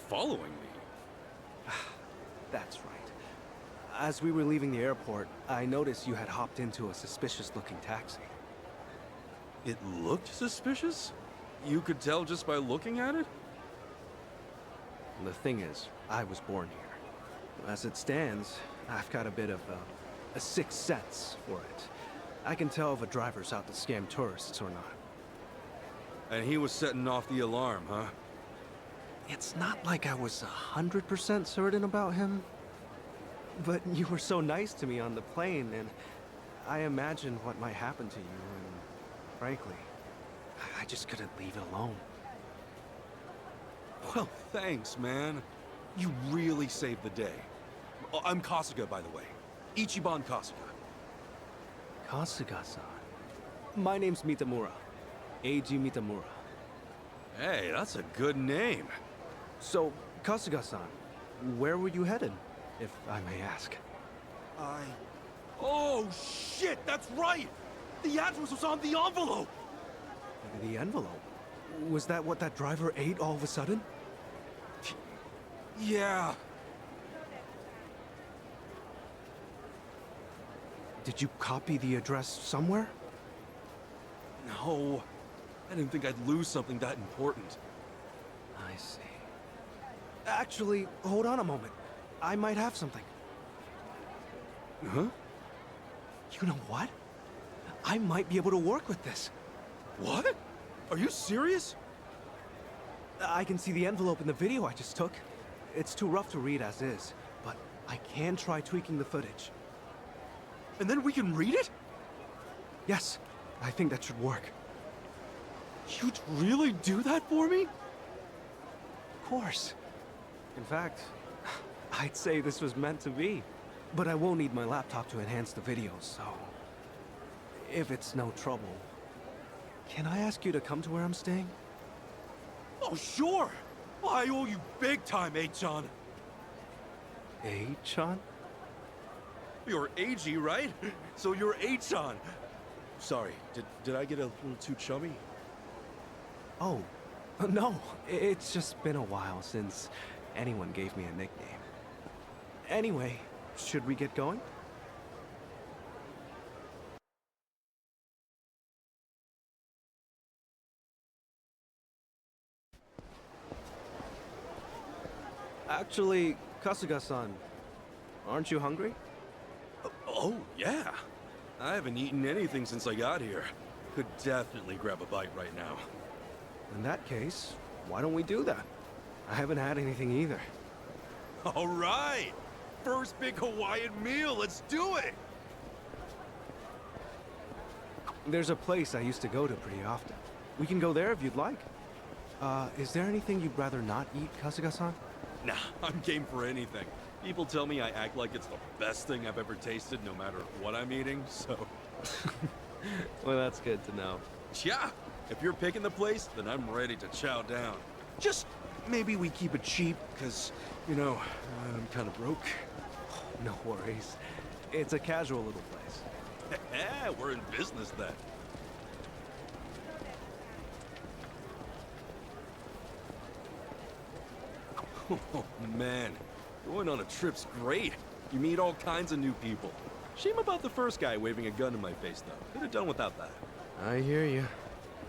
Following me? That's right. As we were leaving the airport, I noticed you had hopped into a suspicious-looking taxi. It looked suspicious? You could tell just by looking at it? The thing is, I was born here. As it stands, I've got a bit of a sixth sense for it. I can tell if a driver's out to scam tourists or not. And he was setting off the alarm, huh? It's not like I was 100% certain about him. But you were so nice to me on the plane, and I imagined what might happen to you, and frankly, I just couldn't leave it alone. Well, thanks, man. You really saved the day. Oh, I'm Kasuga, by the way. Ichiban Kasuga. Kasuga-san. My name's Mitamura. Eiji Mitamura. Hey, that's a good name. So, Kasuga-san, where were you headed, if I may ask? Oh, shit, that's right! The address was on the envelope! The envelope? Was that what that driver ate all of a sudden? Yeah. Did you copy the address somewhere? No. I didn't think I'd lose something that important. I see. Actually, hold on a moment. I might have something. Huh? You know what? I might be able to work with this. What? Are you serious? I can see the envelope in the video I just took. It's too rough to read as is, but I can try tweaking the footage. And then we can read it? Yes, I think that should work. You'd really do that for me? Of course. In fact, I'd say this was meant to be. But I will need my laptop to enhance the videos, so... if it's no trouble, can I ask you to come to where I'm staying? Oh, sure! I owe you big time, Achan. Achan? You're AG, right? So you're Achan. Sorry, did I get a little too chummy? Oh, no. It's just been a while since anyone gave me a nickname. Anyway, should we get going? Actually, Kasuga-san, aren't you hungry? Oh, yeah. I haven't eaten anything since I got here. Could definitely grab a bite right now. In that case, why don't we do that? I haven't had anything either. All right! First big Hawaiian meal, let's do it! There's a place I used to go to pretty often. We can go there if you'd like. Is there anything you'd rather not eat, Kasuga-san? Nah, I'm game for anything. People tell me I act like it's the best thing I've ever tasted, no matter what I'm eating, so... Well, that's good to know. Yeah! If you're picking the place, then I'm ready to chow down. Just maybe we keep it cheap, because, you know, I'm kind of broke. No worries. It's a casual little place. Yeah, we're in business then. Oh, man. Going on a trip's great. You meet all kinds of new people. Shame about the first guy waving a gun in my face, though. Could have done without that. I hear you.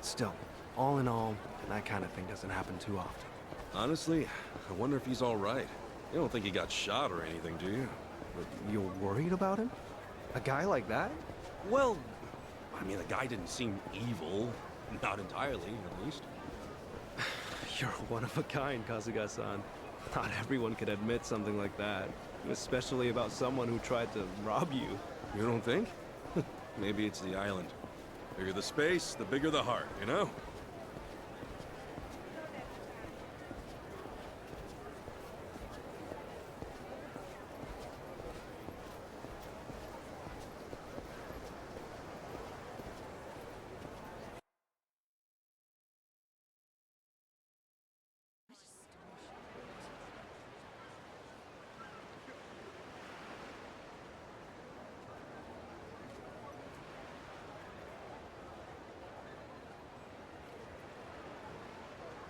Still, all in all, that kind of thing doesn't happen too often. Honestly, I wonder if he's all right. You don't think he got shot or anything, do you? You're worried about him? A guy like that? Well, I mean, the guy didn't seem evil. Not entirely, at least. You're one of a kind, Kasuga-san. Not everyone could admit something like that. Especially about someone who tried to rob you. You don't think? Maybe it's the island. Bigger the space, the bigger the heart, you know?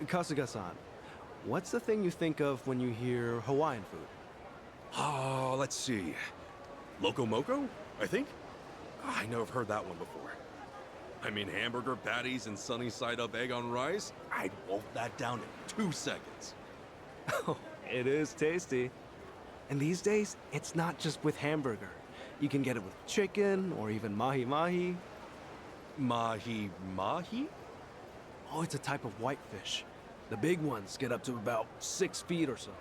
Kasuga-san, what's the thing you think of when you hear Hawaiian food? Oh, let's see. Loco Moco, I think? I know I've heard that one before. I mean, hamburger patties and sunny side up egg on rice? I'd wolf that down in 2 seconds. Oh, it is tasty. And these days, it's not just with hamburger. You can get it with chicken or even mahi-mahi. Mahi-mahi? Oh, it's a type of whitefish. The big ones get up to about 6 feet or so.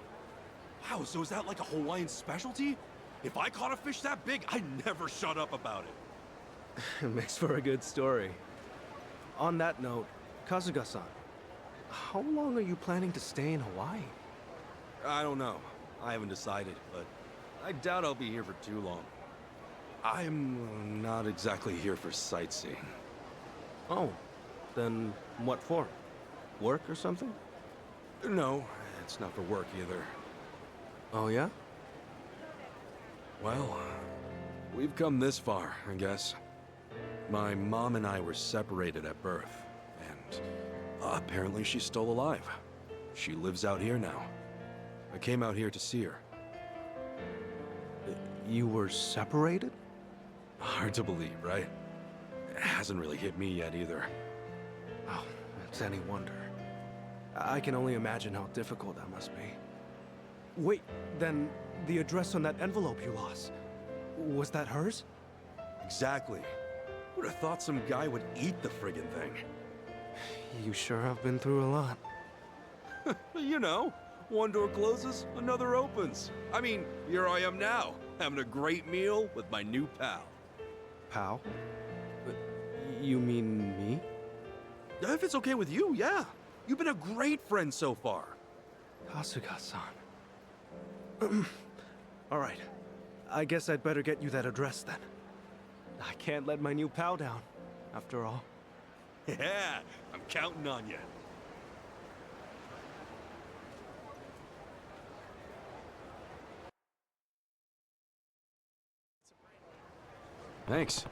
Wow, so is that like a Hawaiian specialty? If I caught a fish that big, I'd never shut up about it. It makes for a good story. On that note, Kasuga-san, how long are you planning to stay in Hawaii? I don't know. I haven't decided, but I doubt I'll be here for too long. I'm not exactly here for sightseeing. Oh, then what for? Work or something? No, it's not for work either. Oh, yeah? Well, we've come this far, I guess. My mom and I were separated at birth, and apparently she's still alive. She lives out here now. I came out here to see her. You were separated? Hard to believe, right? It hasn't really hit me yet either. Oh, it's any wonder. I can only imagine how difficult that must be. Wait, then the address on that envelope you lost, was that hers? Exactly. Who'd have thought some guy would eat the friggin' thing? You sure have been through a lot. You know, one door closes, another opens. I mean, here I am now, having a great meal with my new pal. Pal? You mean me? If it's okay with you, yeah. You've been a great friend so far. Kasuga-san. All right. I guess I'd better get you that address then. I can't let my new pal down, after all. Yeah, I'm counting on you. Thanks.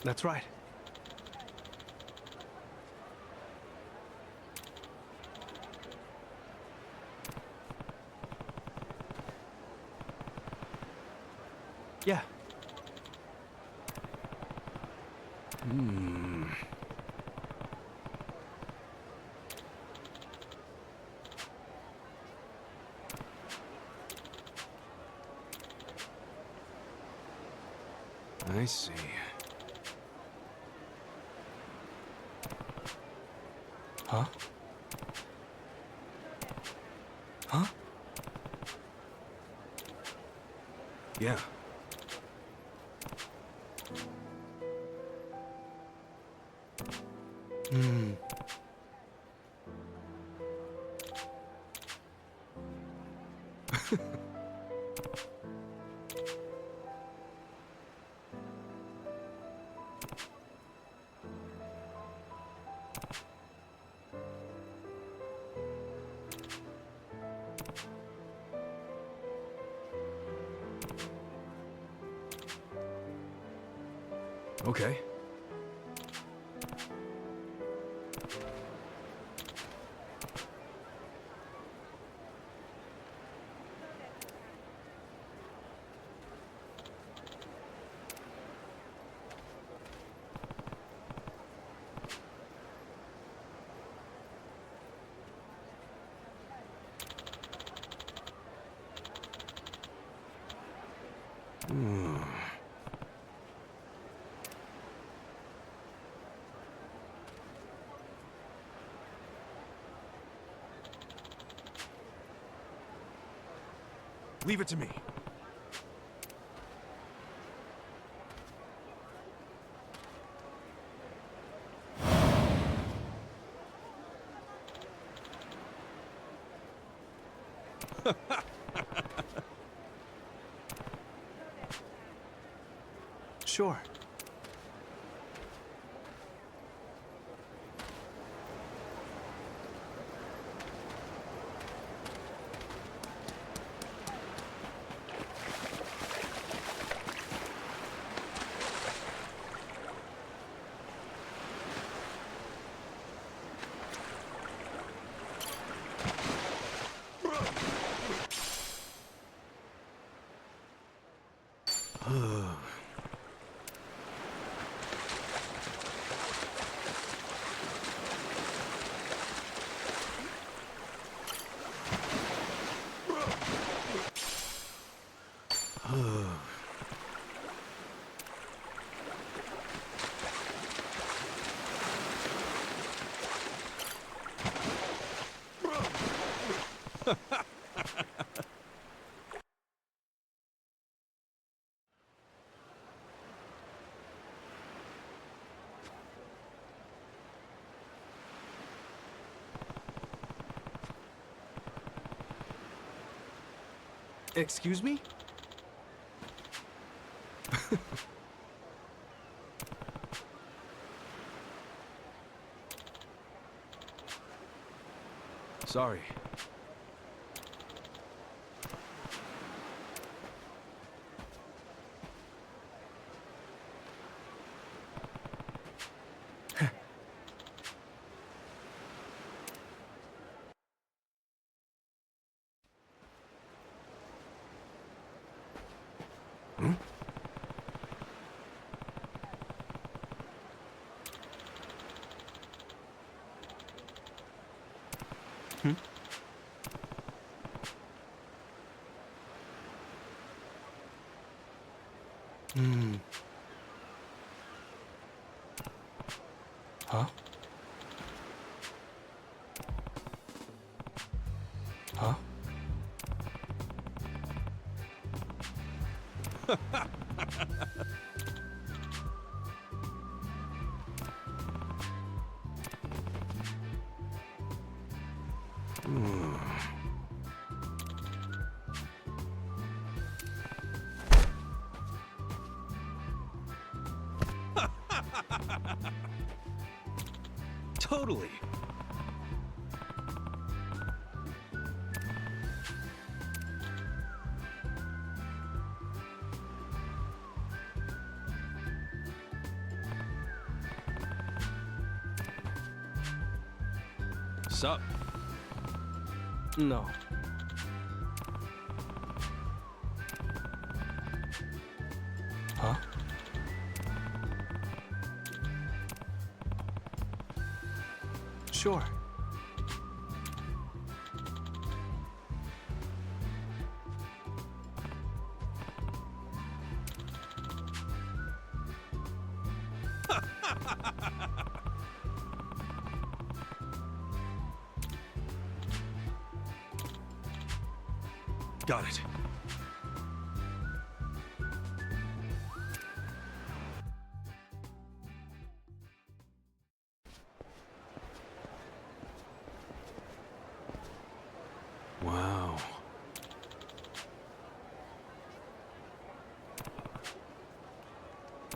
That's right. Yeah. I see. Huh? Huh? Yeah. Okay. Leave it to me. Sure. Excuse me? Sorry. Huh? Huh? Totally. Sup? No. Huh? Sure. Got it. Wow.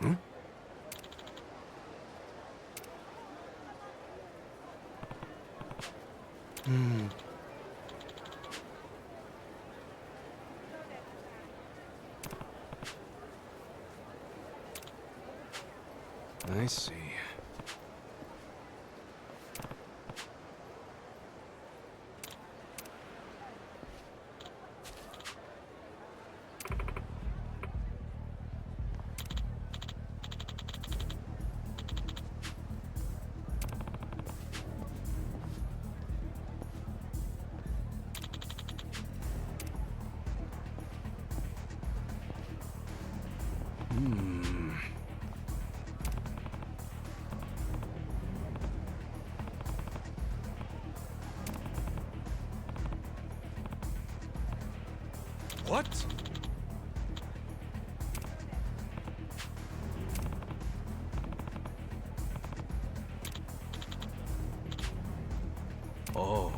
Hmm? Hmm. I see. Hmm. What? Oh.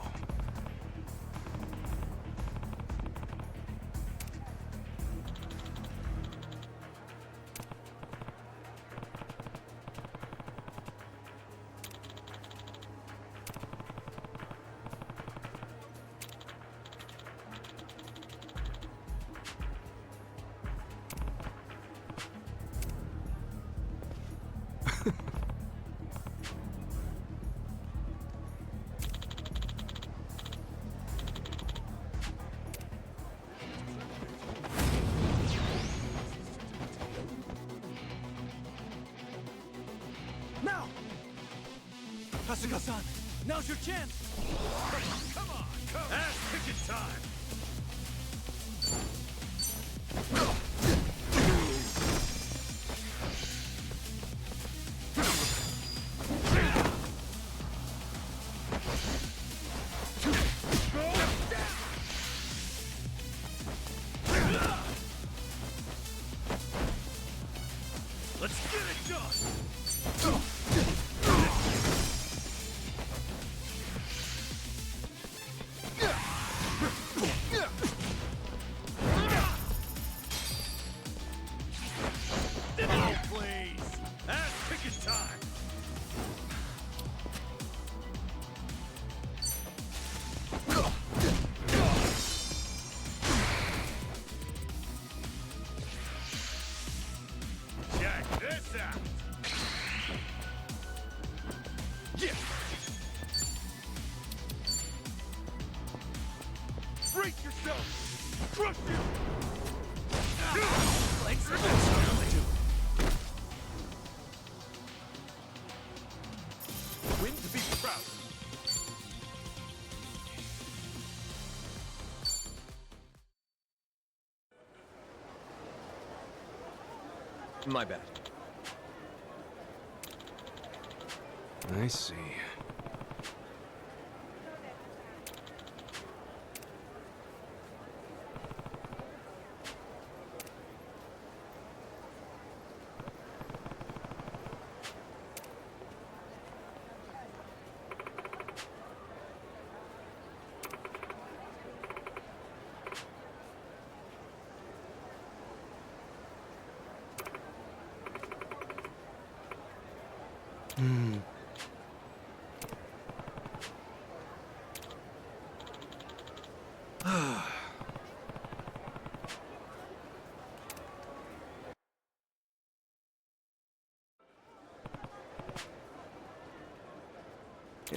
Now! Kasuga-san, now's your chance! Come on, come on. Ass-kicking time. Let's get it done! Now, please! Ass-kicking time! Check this out! My bad. I see.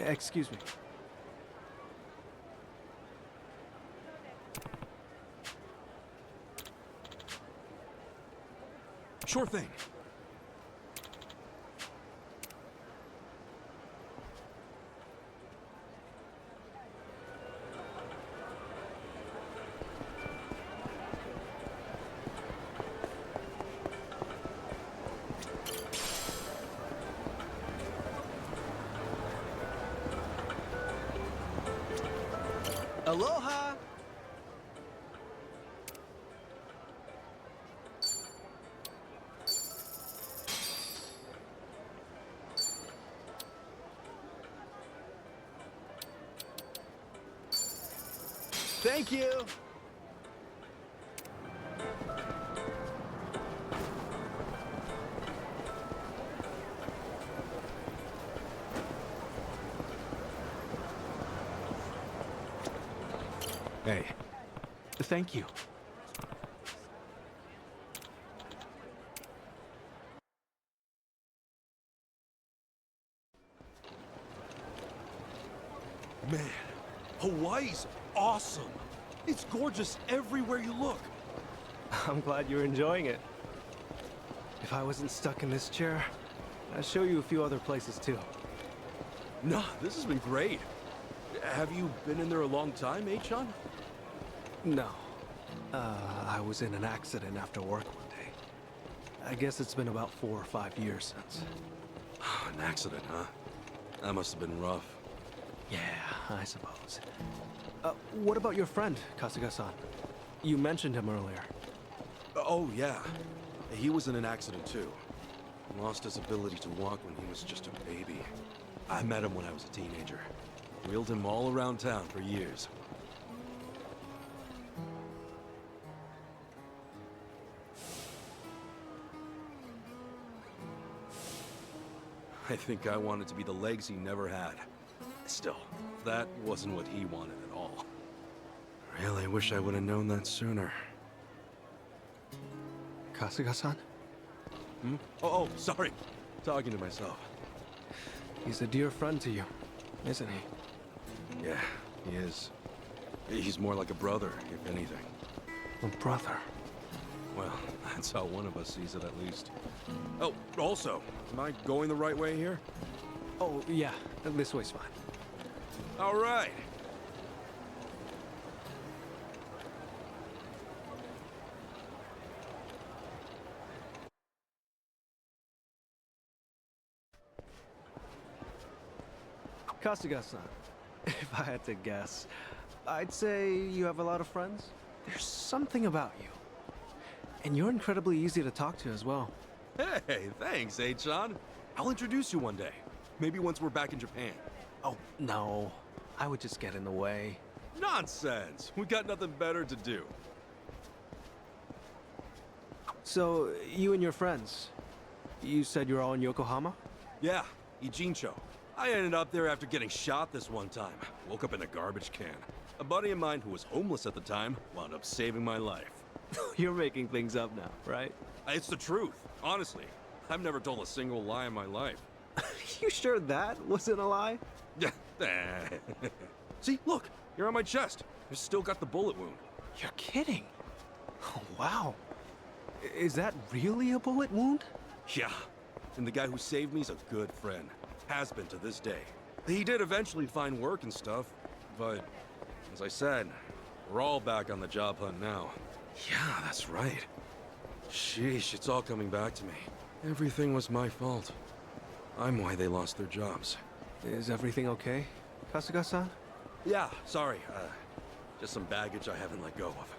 Excuse me. Sure thing. Aloha! Thank you! Hey, Thank you. man, Hawaii's awesome. It's gorgeous everywhere you look. I'm glad you're enjoying it. If I wasn't stuck in this chair, I'd show you a few other places too. Nah, this has been great. Have you been in there a long time, Sean? No. I was in an accident after work one day. I guess it's been about 4 or 5 years since. An accident, huh? That must have been rough. Yeah, I suppose. What about your friend, Kasuga-san? You mentioned him earlier. Oh, yeah. He was in an accident, too. Lost his ability to walk when he was just a baby. I met him when I was a teenager. Wheeled him all around town for years. I think I wanted to be the legs he never had. Still, that wasn't what he wanted at all. Really wish I would have known that sooner. Kasuga-san? Hmm? Oh, sorry. Talking to myself. He's a dear friend to you, isn't he? Yeah, he is. He's more like a brother, if anything. A brother? Well, that's how one of us sees it, at least. Oh, also, am I going the right way here? Oh, yeah. This way's fine. All right. Kasuga-san, if I had to guess, I'd say you have a lot of friends. There's something about you. And you're incredibly easy to talk to as well. Hey, thanks, Sean. I'll introduce you one day. Maybe once we're back in Japan. Oh, no. I would just get in the way. Nonsense! We got nothing better to do. So, you and your friends, you said you're all in Yokohama? Yeah, Ijincho. I ended up there after getting shot this one time. Woke up in a garbage can. A buddy of mine who was homeless at the time wound up saving my life. You're making things up now, right? It's the truth, honestly. I've never told a single lie in my life. You sure that wasn't a lie? Yeah. See, look, you're on my chest. I've still got the bullet wound. You're kidding. Oh, wow. Is that really a bullet wound? Yeah. And the guy who saved me is a good friend. Has been to this day. He did eventually find work and stuff, but as I said, we're all back on the job hunt now. Yeah, that's right. Sheesh, it's all coming back to me. Everything was my fault. I'm why they lost their jobs. Is everything okay, Kasuga-san? Yeah, sorry. Just some baggage I haven't let go of.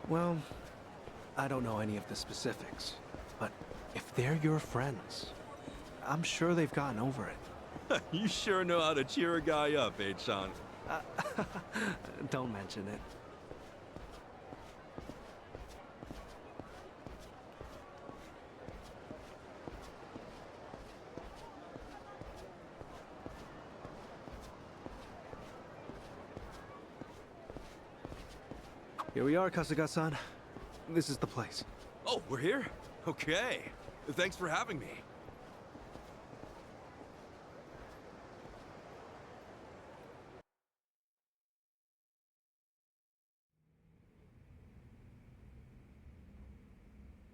Well, I don't know any of the specifics, but if they're your friends, I'm sure they've gotten over it. You sure know how to cheer a guy up, Sean. Don't mention it. Here we are, Kasuga-san. This is the place. Oh, we're here? Okay. Thanks for having me.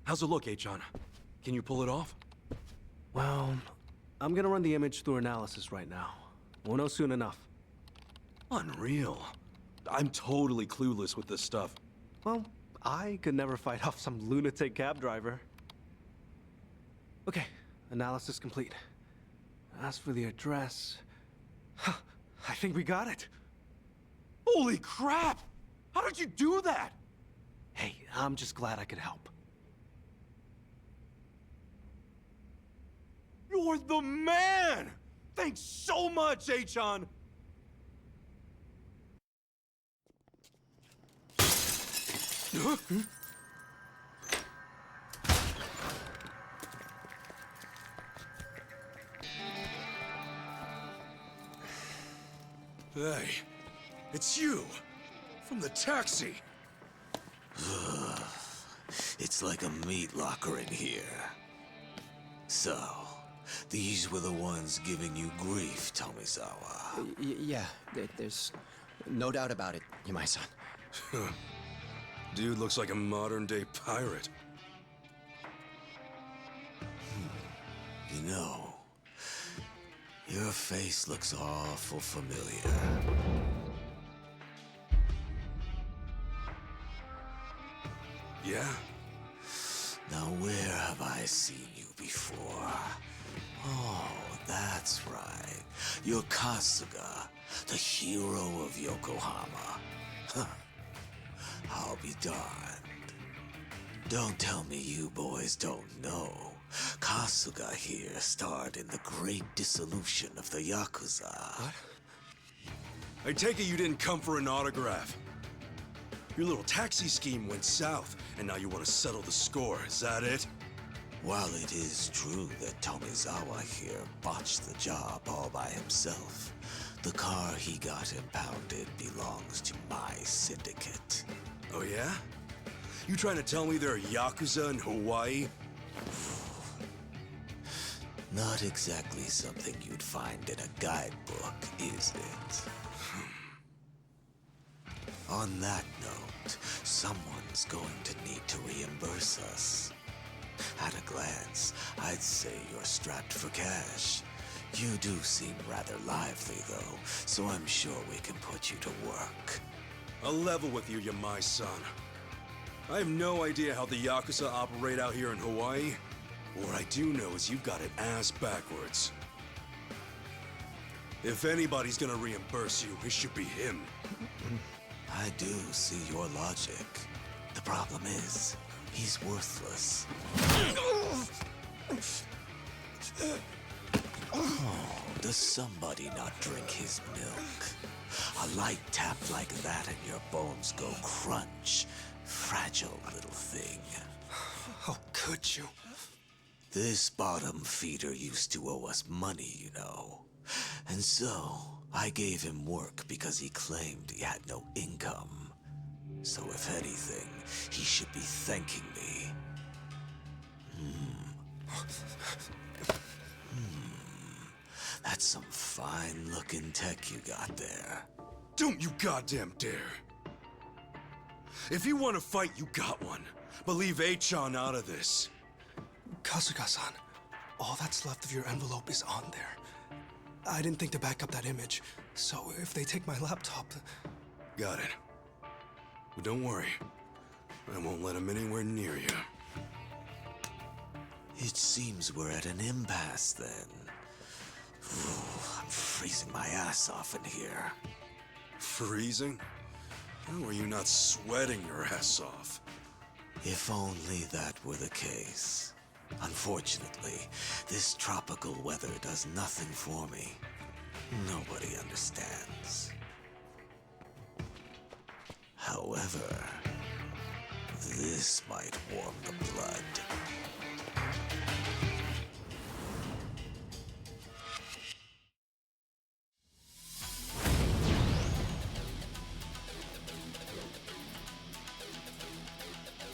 How's it look, Achan? Can you pull it off? Well, I'm gonna run the image through analysis right now. We'll know soon enough. Unreal. I'm totally clueless with this stuff. Well, I could never fight off some lunatic cab driver. Okay, analysis complete. As for the address... I think we got it. Holy crap! How did you do that? Hey, I'm just glad I could help. You're the man! Thanks so much, Achan! Huh? Hey, it's you! From the taxi! It's like a meat locker in here. So, these were the ones giving you grief, Tomizawa. Yeah, there's no doubt about it, Yamai-san. Dude looks like a modern-day pirate. You know, your face looks awful familiar. Yeah? Now where have I seen you before? Oh, that's right. You're Kasuga, the hero of Yokohama. Huh. I'll be darned. Don't tell me you boys don't know. Kasuga here starred in the great dissolution of the Yakuza. What? I take it you didn't come for an autograph. Your little taxi scheme went south, and now you want to settle the score, is that it? While it is true that Tomizawa here botched the job all by himself, the car he got impounded belongs to my syndicate. Oh yeah? You trying to tell me there are Yakuza in Hawaii? Not exactly something you'd find in a guidebook, is it? On that note, someone's going to need to reimburse us. At a glance, I'd say you're strapped for cash. You do seem rather lively, though, so I'm sure we can put you to work. I'll level with you, Yamai-san. I have no idea how the Yakuza operate out here in Hawaii. What I do know is you've got it ass backwards. If anybody's gonna reimburse you, it should be him. I do see your logic. The problem is, he's worthless. Oh, does somebody not drink his milk? A light tap like that and your bones go crunch. Fragile little thing. How could you? This bottom feeder used to owe us money, you know. And so, I gave him work because he claimed he had no income. So if anything, he should be thanking me. That's some fine-looking tech you got there. Don't you goddamn dare! If you want to fight, you got one. But leave Achan out of this. Kasuga-san, all that's left of your envelope is on there. I didn't think to back up that image, so if they take my laptop... Got it. But don't worry. I won't let him anywhere near you. It seems we're at an impasse then. Ooh, I'm freezing my ass off in here. Freezing? How are you not sweating your ass off? If only that were the case. Unfortunately, this tropical weather does nothing for me. Nobody understands. However, this might warm the blood.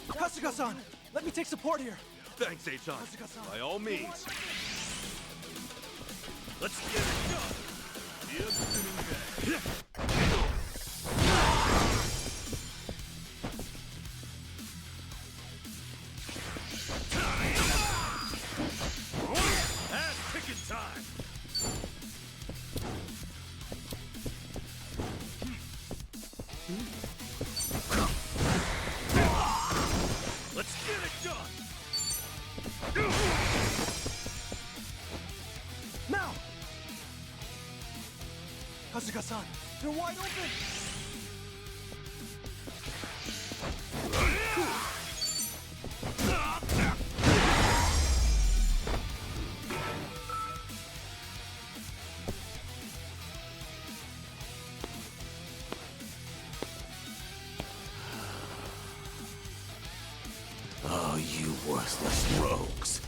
Kasuga-san, let me take support here. Thanks, Eitan. By all means. Let's get it done. Be a spinning bag. Ass-kicking time. Let's get it done. Now! Kasuga-san, they're wide open! Oh, you worthless rogues.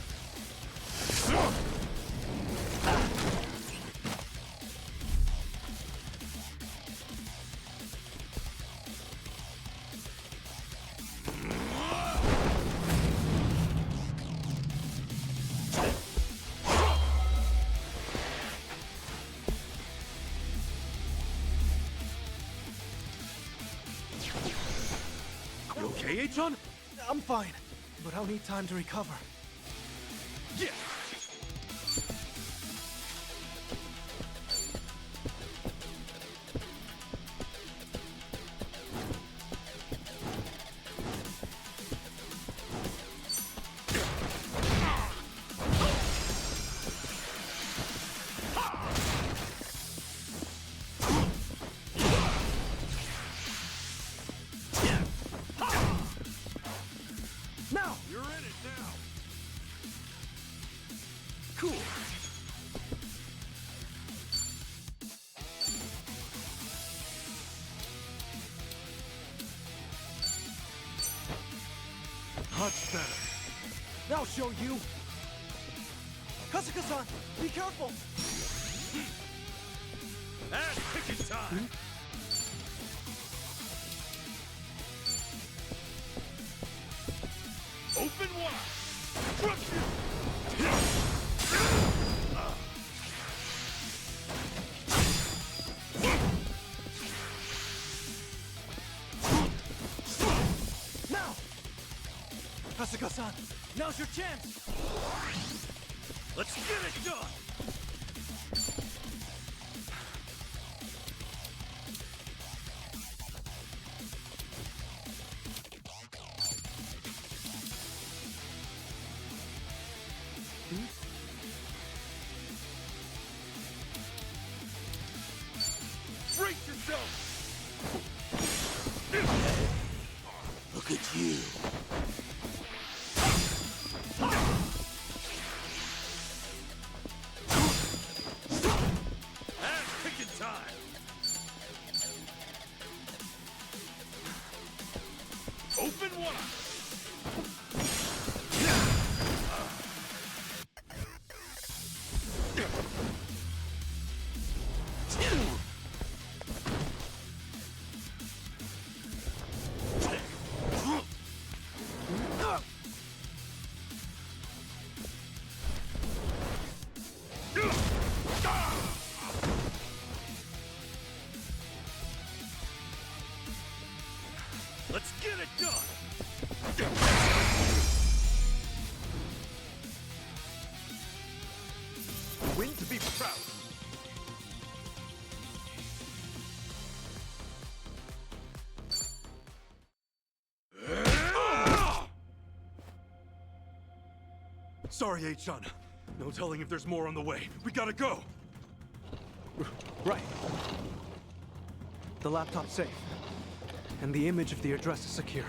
You okay, Eitan? I'm fine, but I'll need time to recover. Yeah! Now! You're in it now. Cool. Much better. Now show you. Kasuga-san, be careful. Ass-kicking time. Open wide. Crush you. Now! Kasuga-san, now's your chance. Let's get it done. Brace yourself. Look at you. Ass-kicking time. Open wide. Sorry, Achan. No telling if there's more on the way. We gotta go! Right. The laptop's safe. And the image of the address is secure.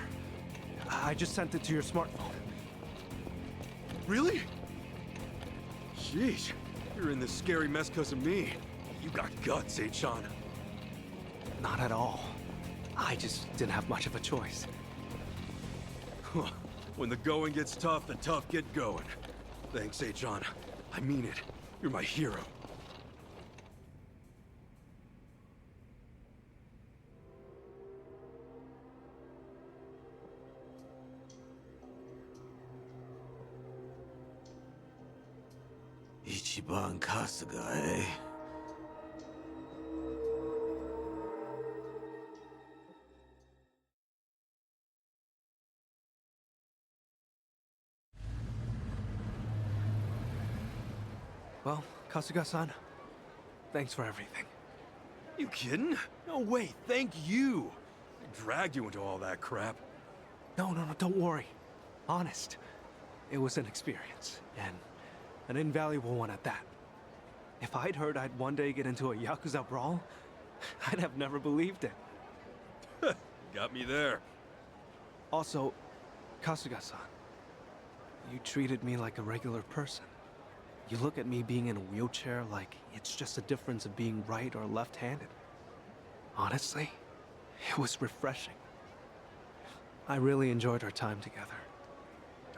I just sent it to your smartphone. Really? Sheesh. You're in this scary mess because of me. You got guts, Achan. Not at all. I just didn't have much of a choice. When the going gets tough, the tough get going. Thanks, Achan. I mean it. You're my hero. Ichiban Kasuga, eh? Well, Kasuga-san, thanks for everything. You kidding? No way, thank you! I dragged you into all that crap. No, don't worry. Honest. It was an experience, and an invaluable one at that. If I'd heard I'd one day get into a Yakuza brawl, I'd have never believed it. Got me there. Also, Kasuga-san, you treated me like a regular person. You look at me being in a wheelchair like it's just a difference of being right or left-handed. Honestly, it was refreshing. I really enjoyed our time together.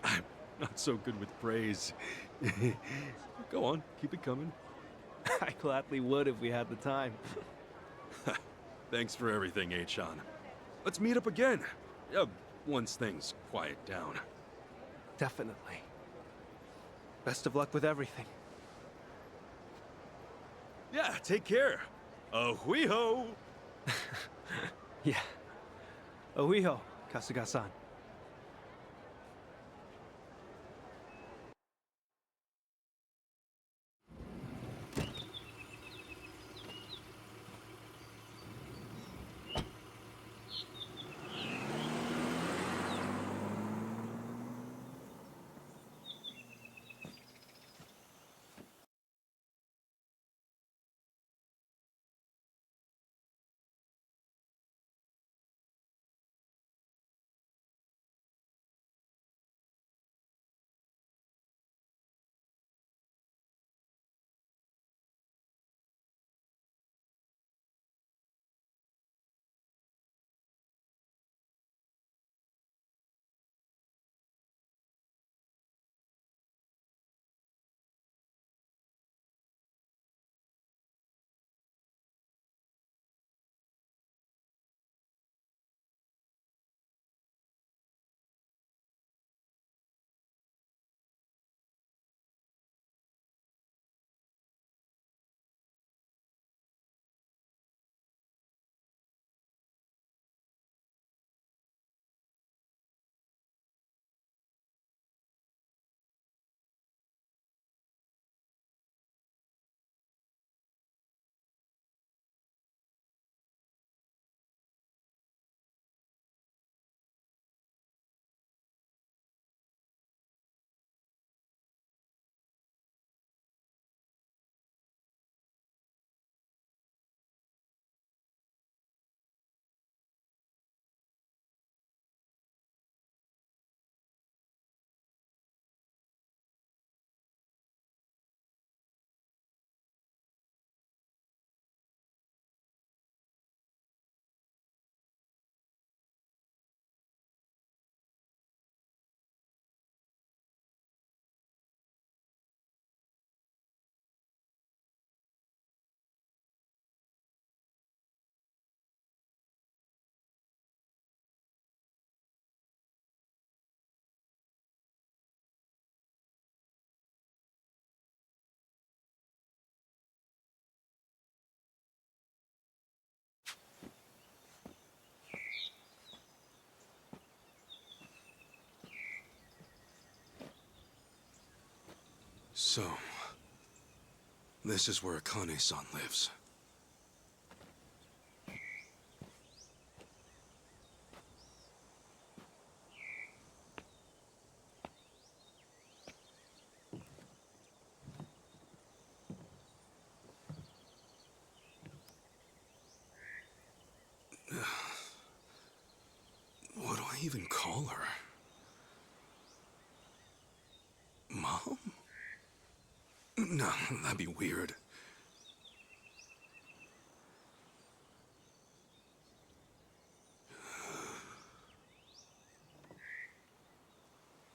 I'm not so good with praise. Go on, keep it coming. I gladly would if we had the time. Thanks for everything, Achan. Let's meet up again. Once things quiet down. Definitely. Best of luck with everything. Yeah, take care. Ahuiho! Yeah. Oiho, Kasuga-san. So, this is where Akane-san lives. even call her? Mom? No, that'd be weird.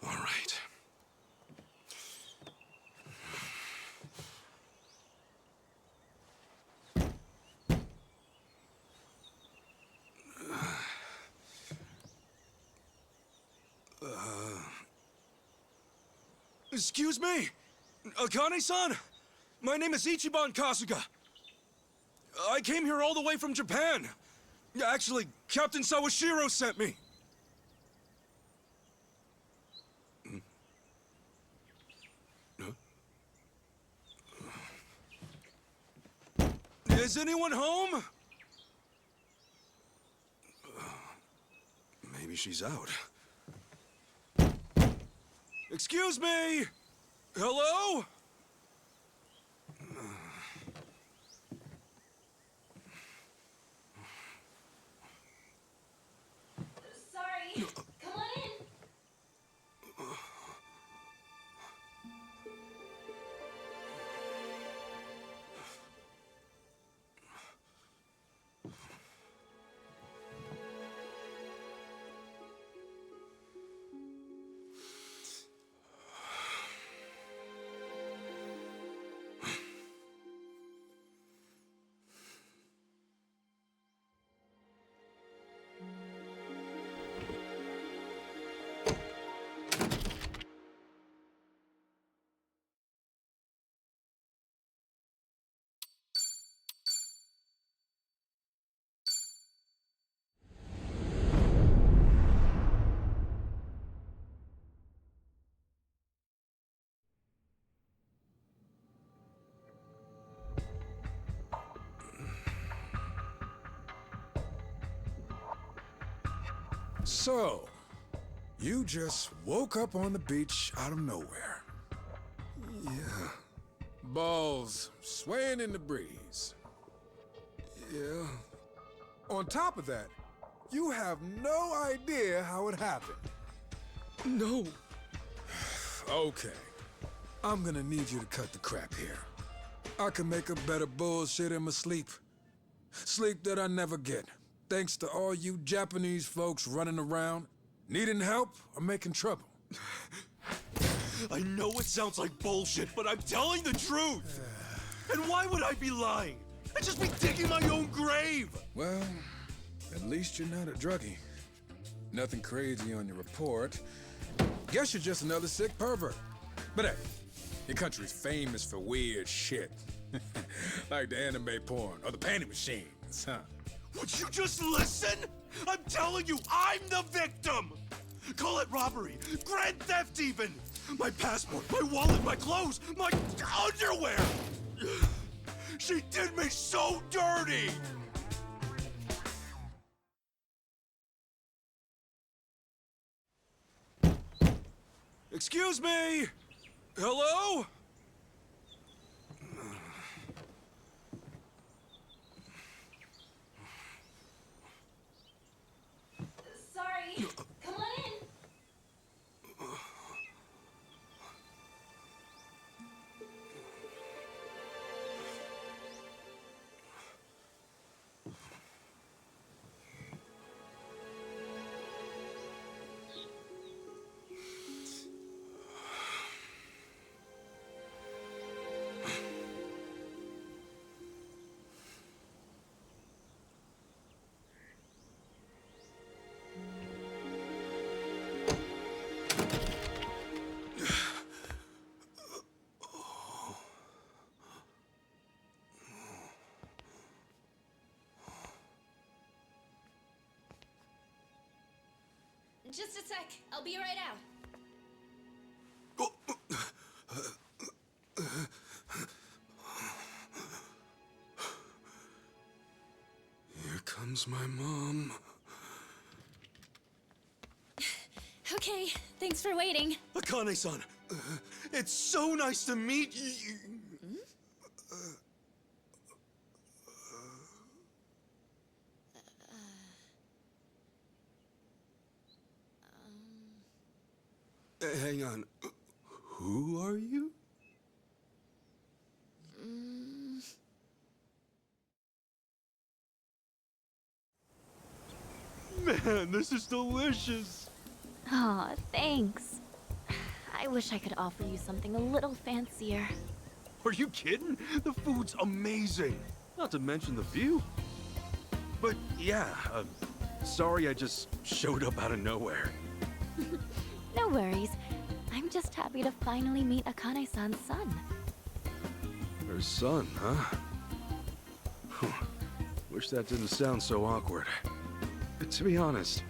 All right. Excuse me? Akane-san? My name is Ichiban Kasuga. I came here all the way from Japan. Actually, Captain Sawashiro sent me. Is anyone home? Maybe she's out. Excuse me! Hello? Sorry. Come on in. So, you just woke up on the beach out of nowhere. Yeah. Balls swaying in the breeze. Yeah. On top of that, you have no idea how it happened. No. Okay. I'm gonna need you to cut the crap here. I can make up better bullshit in my sleep. Sleep that I never get. Thanks to all you Japanese folks running around, needing help or making trouble. I know it sounds like bullshit, but I'm telling the truth. And why would I be lying? I'd just be digging my own grave. Well, at least you're not a druggie. Nothing crazy on your report. Guess you're just another sick pervert. But hey, your country's famous for weird shit. Like the anime porn or the panty machines, huh? Would you just listen? I'm telling you, I'm the victim! Call it robbery, grand theft even! My passport, my wallet, my clothes, my underwear! She did me so dirty! Excuse me! Hello? Sorry. Come on in. Just a sec. I'll be right out. Here comes my mom. Okay, thanks for waiting. Akane-san, it's so nice to meet you. Hang on. Who are you? Man, this is delicious. Aw, thanks. I wish I could offer you something a little fancier. Are you kidding? The food's amazing. Not to mention the view. But yeah, sorry I just showed up out of nowhere. No worries. I'm just happy to finally meet Akane-san's son. Her son, huh? Whew. Wish that didn't sound so awkward. But to be honest,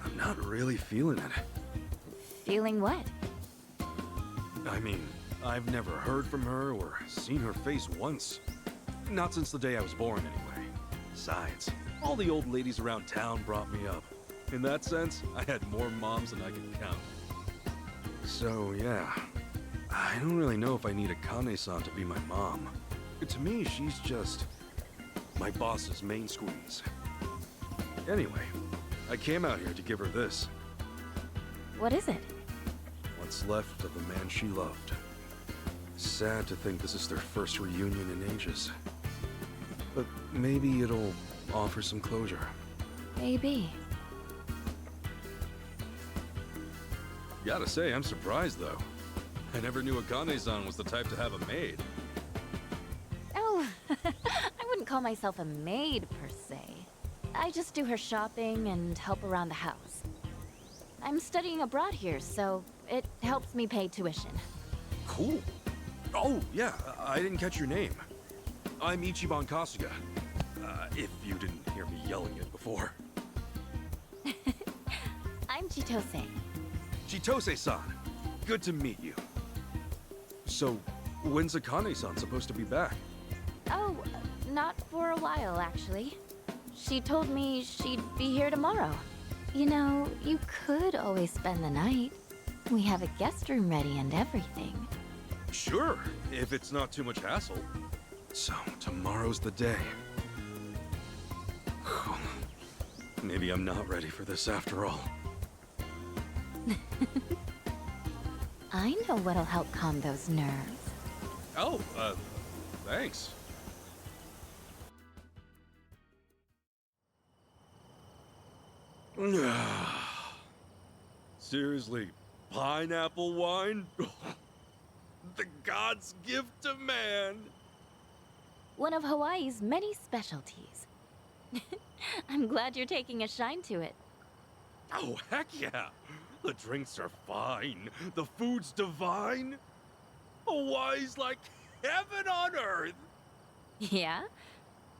I'm not really feeling it. Feeling what? I mean, I've never heard from her or seen her face once. Not since the day I was born, anyway. Besides, all the old ladies around town brought me up. In that sense, I had more moms than I could count. So, yeah. I don't really know if I need Akane-san to be my mom. To me, she's just my boss's main squeeze. Anyway, I came out here to give her this. What is it? What's left of the man she loved. Sad to think this is their first reunion in ages. But maybe it'll offer some closure. Maybe. Gotta say, I'm surprised though. I never knew Akane-san was the type to have a maid. Oh, I wouldn't call myself a maid per se. I just do her shopping and help around the house. I'm studying abroad here, so it helps me pay tuition. Cool. Oh, yeah, I didn't catch your name. I'm Ichiban Kasuga. If you didn't hear me yelling it before. I'm Chitose. Chitose-san, good to meet you. So, when's Akane-san supposed to be back? Oh, not for a while, actually. She told me she'd be here tomorrow. You know, you could always spend the night. We have a guest room ready and everything. Sure, if it's not too much hassle. So, tomorrow's the day. Maybe I'm not ready for this after all. I know what'll help calm those nerves. Oh, thanks. Seriously, pineapple wine? The gods' gift to man! One of Hawaii's many specialties. I'm glad you're taking a shine to it. Oh, heck yeah! The drinks are fine. The food's divine. Hawaii's like heaven on earth. Yeah?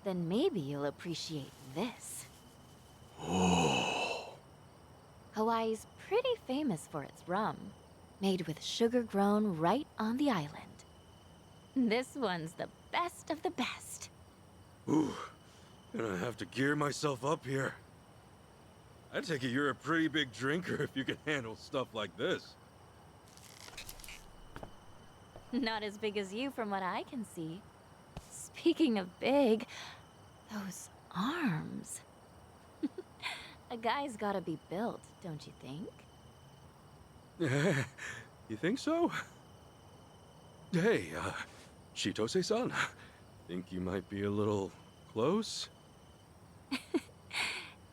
Then maybe you'll appreciate this. Oh. Hawaii's pretty famous for its rum, made with sugar grown right on the island. This one's the best of the best. Ooh, gonna have to gear myself up here. I take it you're a pretty big drinker if you can handle stuff like this. Not as big as you from what I can see. Speaking of big, those arms. A guy's gotta be built, don't you think? You think so? Hey, Chitose-san, think you might be a little close?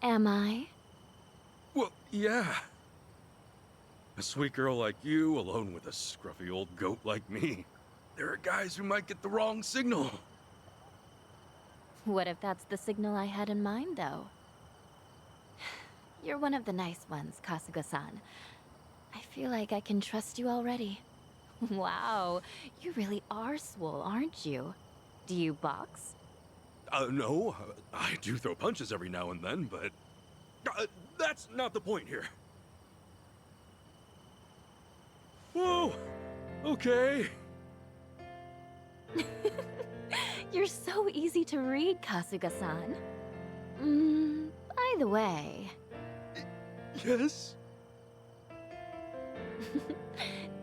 Am I? Well, yeah. A sweet girl like you, alone with a scruffy old goat like me. There are guys who might get the wrong signal. What if that's the signal I had in mind, though? You're one of the nice ones, Kasuga-san. I feel like I can trust you already. Wow, you really are swole, aren't you? Do you box? No. I do throw punches every now and then, but... that's not the point here. Whoa! Okay. You're so easy to read, Kasuga-san. By the way... Yes?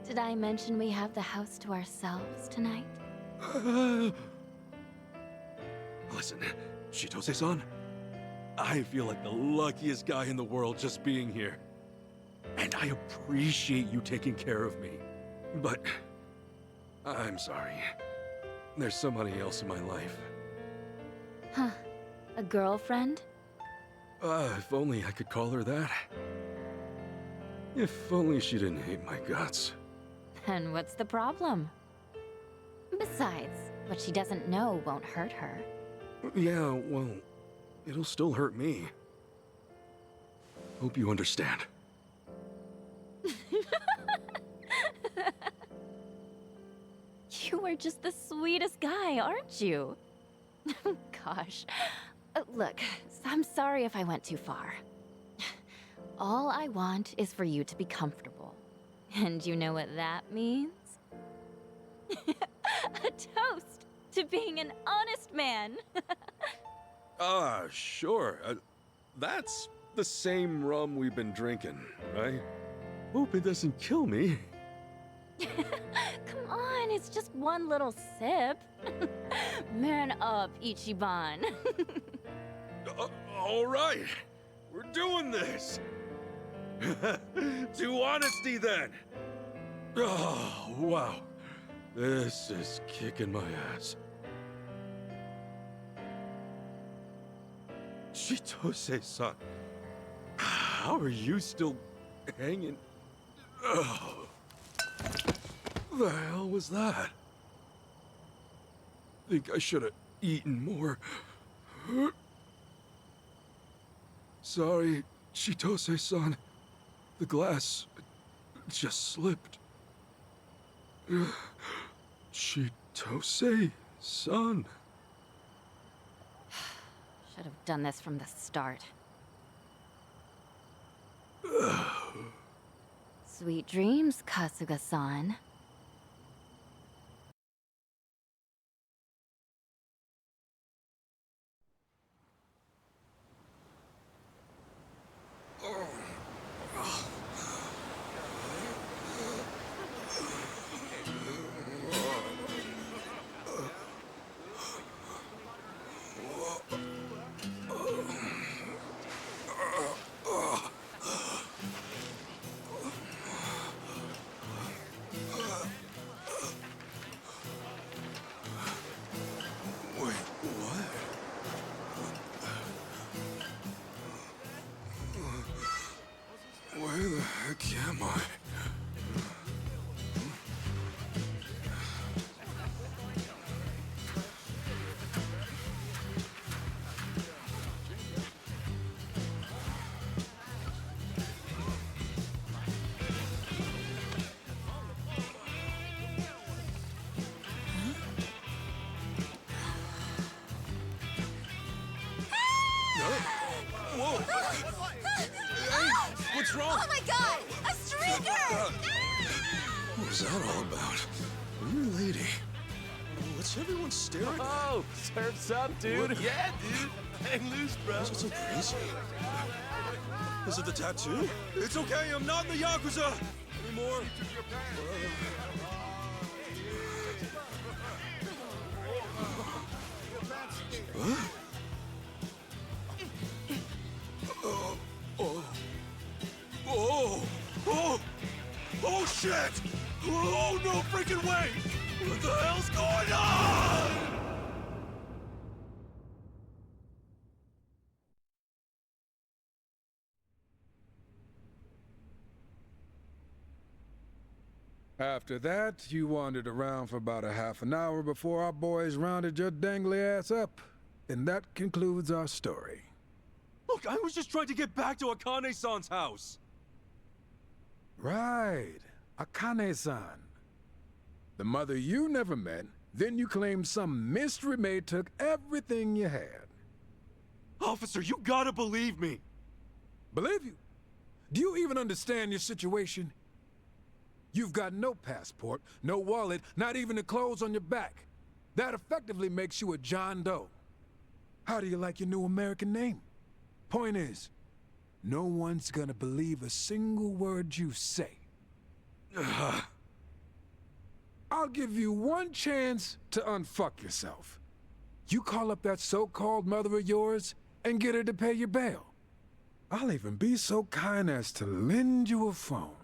Did I mention we have the house to ourselves tonight? Listen, Chitose-san. I feel like the luckiest guy in the world just being here. And I appreciate you taking care of me. But I'm sorry. There's somebody else in my life. Huh. A girlfriend? If only I could call her that. If only she didn't hate my guts. And what's the problem? Besides, what she doesn't know won't hurt her. Yeah, well, it'll still hurt me. Hope you understand. You are just the sweetest guy, aren't you? Gosh. Look, I'm sorry if I went too far. All I want is for you to be comfortable. And you know what that means? A toast to being an honest man. Sure. That's the same rum we've been drinking, right? Hope it doesn't kill me. Come on, it's just one little sip. Man up, Ichiban. All right. We're doing this. To honesty, then. Oh, wow. This is kicking my ass. Chitose-san, how are you still hanging? Oh. The hell was that? Think I should have eaten more. Sorry, Chitose-san. The glass just slipped. Chitose-san. Should have done this from the start. Sweet dreams, Kasuga-san. Where the heck am I? Whoa! Hey, what's wrong? Oh my god! A streaker! What was that all about? Weird lady. What's everyone staring at? Oh, surf's up, dude. What? Yeah, dude. Hang loose, bro. What's so crazy? Is it the tattoo? It's okay, I'm not in the Yakuza anymore. What? Oh shit! Oh no freaking way! What the hell's going on? After that, you wandered around for about a half an hour before our boys rounded your dangly ass up. And that concludes our story. Look, I was just trying to get back to Akane-san's house. Right. Akane-san. The mother you never met, then you claimed some mystery maid took everything you had. Officer, you gotta believe me. Believe you? Do you even understand your situation? You've got no passport, no wallet, not even the clothes on your back. That effectively makes you a John Doe. How do you like your new American name? Point is, no one's gonna believe a single word you say. I'll give you one chance to unfuck yourself. You call up that so-called mother of yours and get her to pay your bail. I'll even be so kind as to lend you a phone.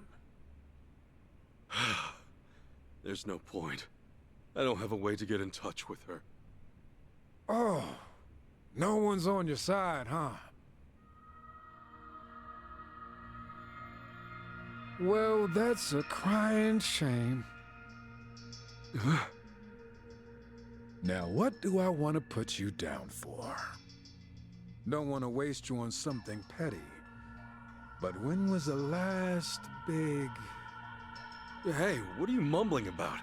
There's no point. I don't have a way to get in touch with her. Oh, no one's on your side, huh? Well, that's a crying shame. Now, what do I want to put you down for? Don't want to waste you on something petty. But when was the last big... Hey, what are you mumbling about?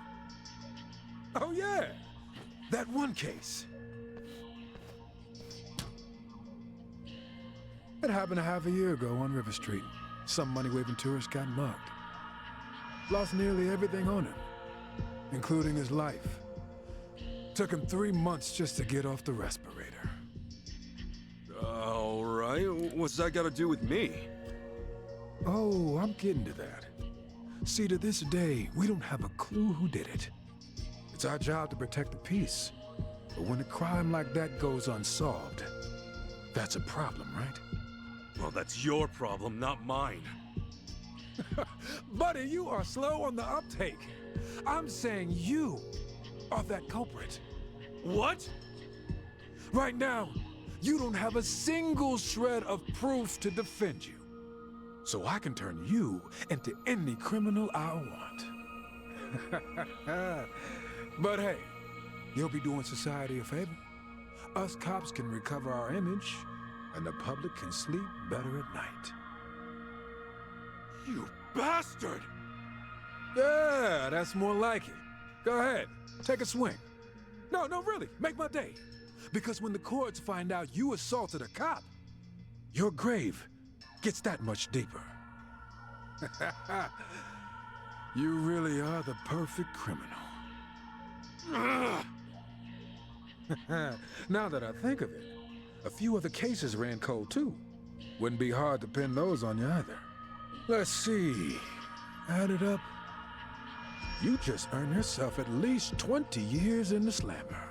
Oh, yeah! That one case. It happened a half a year ago on River Street. Some money-waving tourist got mugged. Lost nearly everything on him, including his life. Took him 3 months just to get off the respirator. All right, what's that got to do with me? Oh, I'm getting to that. See, to this day, we don't have a clue who did it. It's our job to protect the peace. But when a crime like that goes unsolved, that's a problem, right? Well, that's your problem, not mine. Buddy, you are slow on the uptake. I'm saying you are that culprit. What? Right now, you don't have a single shred of proof to defend you. So I can turn you into any criminal I want. But hey, you'll be doing society a favor. Us cops can recover our image, and the public can sleep better at night. You bastard! Yeah, that's more like it. Go ahead, take a swing. No, really, make my day. Because when the courts find out you assaulted a cop, your grave gets that much deeper. You really are the perfect criminal. Now that I think of it, a few other cases ran cold too. Wouldn't be hard to pin those on you either. Let's see. Add it up. You just earned yourself at least 20 years in the slammer.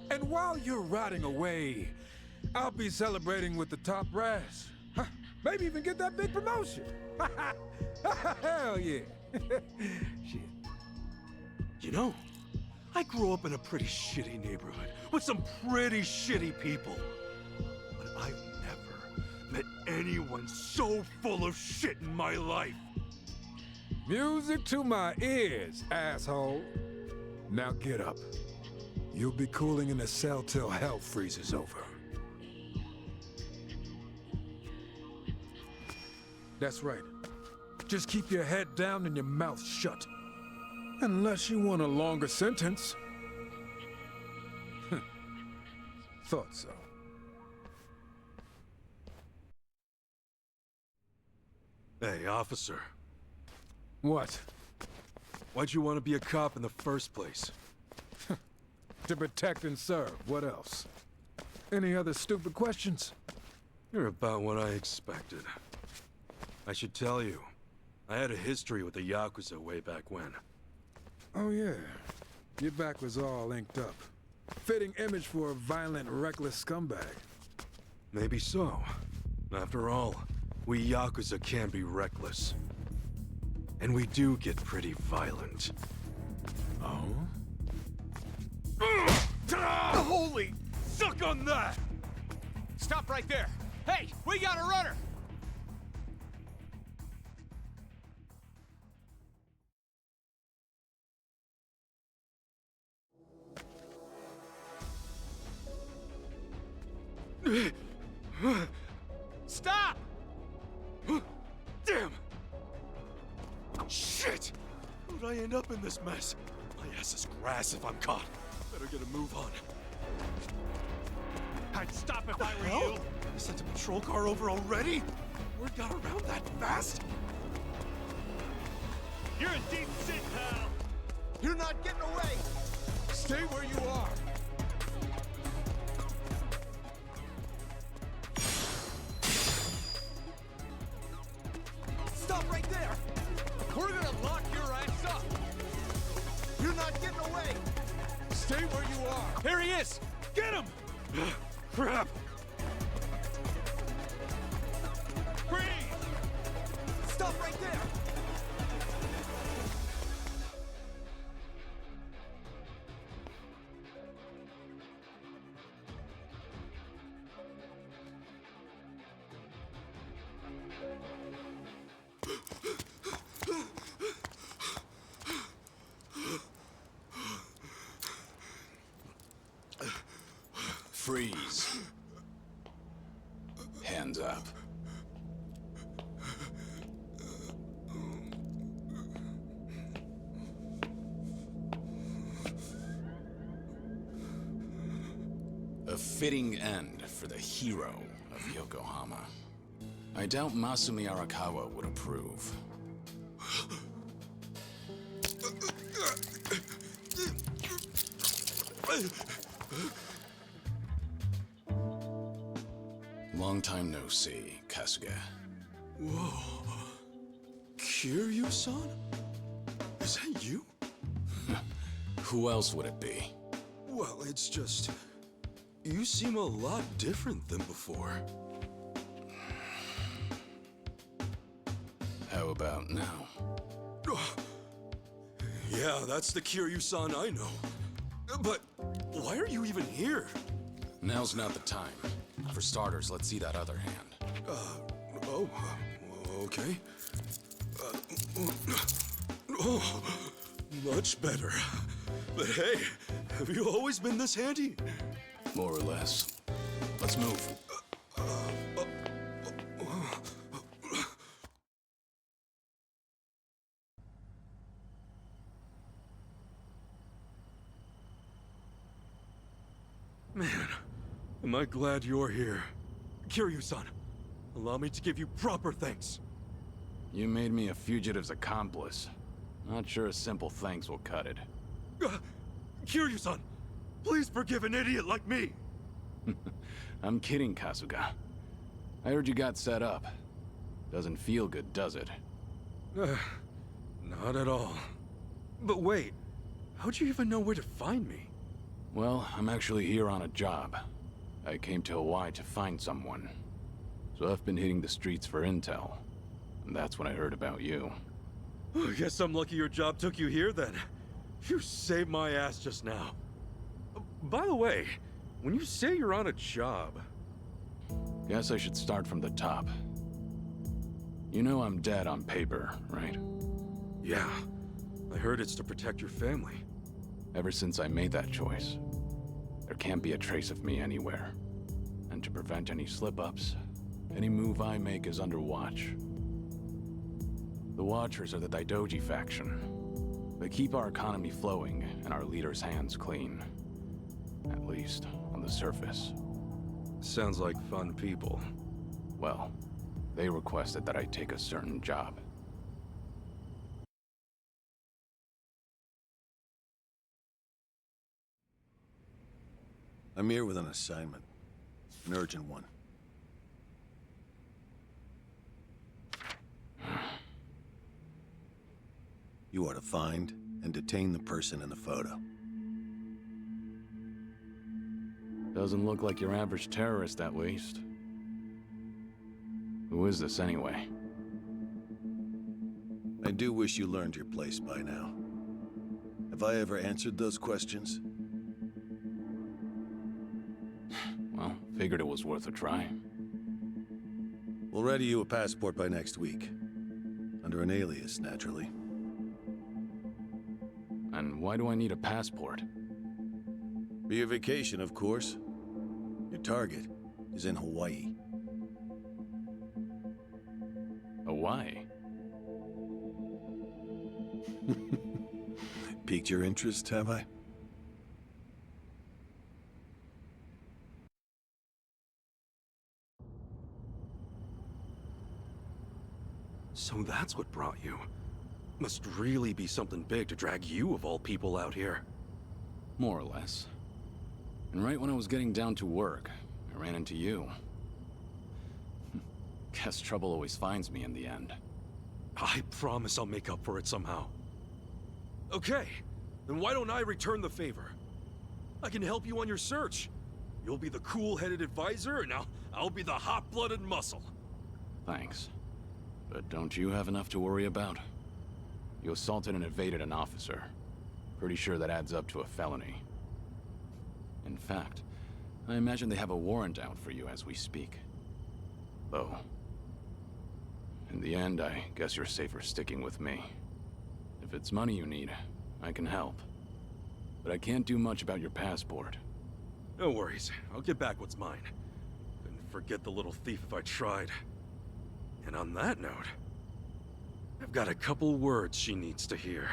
And while you're rotting away, I'll be celebrating with the top brass. Maybe even get that big promotion. Hell yeah. Shit. You know, I grew up in a pretty shitty neighborhood with some pretty shitty people. But I've never met anyone so full of shit in my life. Music to my ears, asshole. Now get up. You'll be cooling in the cell till hell freezes over. That's right. Just keep your head down and your mouth shut. Unless you want a longer sentence. Thought so. Hey, officer. What? Why'd you want to be a cop in the first place? To protect and serve. What else? Any other stupid questions? You're about what I expected. I should tell you, I had a history with the Yakuza way back when. Oh yeah. Your back was all inked up. Fitting image for a violent, reckless scumbag. Maybe so. After all, we Yakuza can be reckless. And we do get pretty violent. Oh? Holy! Suck on that! Stop right there! Hey, we got a runner! Stop! Damn! Shit! How'd I end up in this mess? My ass is grass if I'm caught. Better get a move on. I'd stop if I were you. You sent a patrol car over already? Word got around that fast? You're in deep shit, pal. You're not getting away! Stay where you are! Stop right there! We're gonna lock your ass up! You're not getting away! Stay where you are! Here he is! Get him! Crap! Freeze. Hands up. A fitting end for the hero of Yokohama. I doubt Masumi Arakawa would approve. Long time no see, Kasuga. Whoa. Kiryu-san? Is that you? Who else would it be? Well, it's just... You seem a lot different than before. How about now? Yeah, that's the Kiryu-san I know. But why are you even here? Now's not the time. For starters, let's see that other hand. Okay. Oh, much better. But hey, have you always been this handy? More or less. Let's move. Man, am I glad you're here. Kiryu-san, allow me to give you proper thanks. You made me a fugitive's accomplice. Not sure a simple thanks will cut it. Kiryu-san, please forgive an idiot like me! I'm kidding, Kasuga. I heard you got set up. Doesn't feel good, does it? Not at all. But wait, how'd you even know where to find me? Well, I'm actually here on a job. I came to Hawaii to find someone. So I've been hitting the streets for intel. And that's when I heard about you. I guess I'm lucky your job took you here then. You saved my ass just now. By the way, when you say you're on a job... Guess I should start from the top. You know I'm dead on paper, right? Yeah. I heard it's to protect your family. Ever since I made that choice, there can't be a trace of me anywhere. And to prevent any slip-ups, any move I make is under watch. The Watchers are the Daidoji faction. They keep our economy flowing and our leaders' hands clean. At least, on the surface. Sounds like fun people. Well, they requested that I take a certain job. I'm here with an assignment. An urgent one. You are to find and detain the person in the photo. Doesn't look like your average terrorist, at least. Who is this, anyway? I do wish you learned your place by now. Have I ever answered those questions? Well, figured it was worth a try. We'll ready you a passport by next week. Under an alias, naturally. And why do I need a passport? For your vacation, of course. Your target is in Hawaii. Hawaii? Piqued your interest, have I? So that's what brought you. Must really be something big to drag you, of all people, out here. More or less. And right when I was getting down to work, I ran into you. Guess trouble always finds me in the end. I promise I'll make up for it somehow. Okay, then why don't I return the favor? I can help you on your search. You'll be the cool-headed advisor, and I'll be the hot-blooded muscle. Thanks. But don't you have enough to worry about? You assaulted and evaded an officer. Pretty sure that adds up to a felony. In fact, I imagine they have a warrant out for you as we speak. Though, in the end, I guess you're safer sticking with me. If it's money you need, I can help. But I can't do much about your passport. No worries. I'll get back what's mine. Couldn't forget the little thief if I tried. And on that note, I've got a couple words she needs to hear.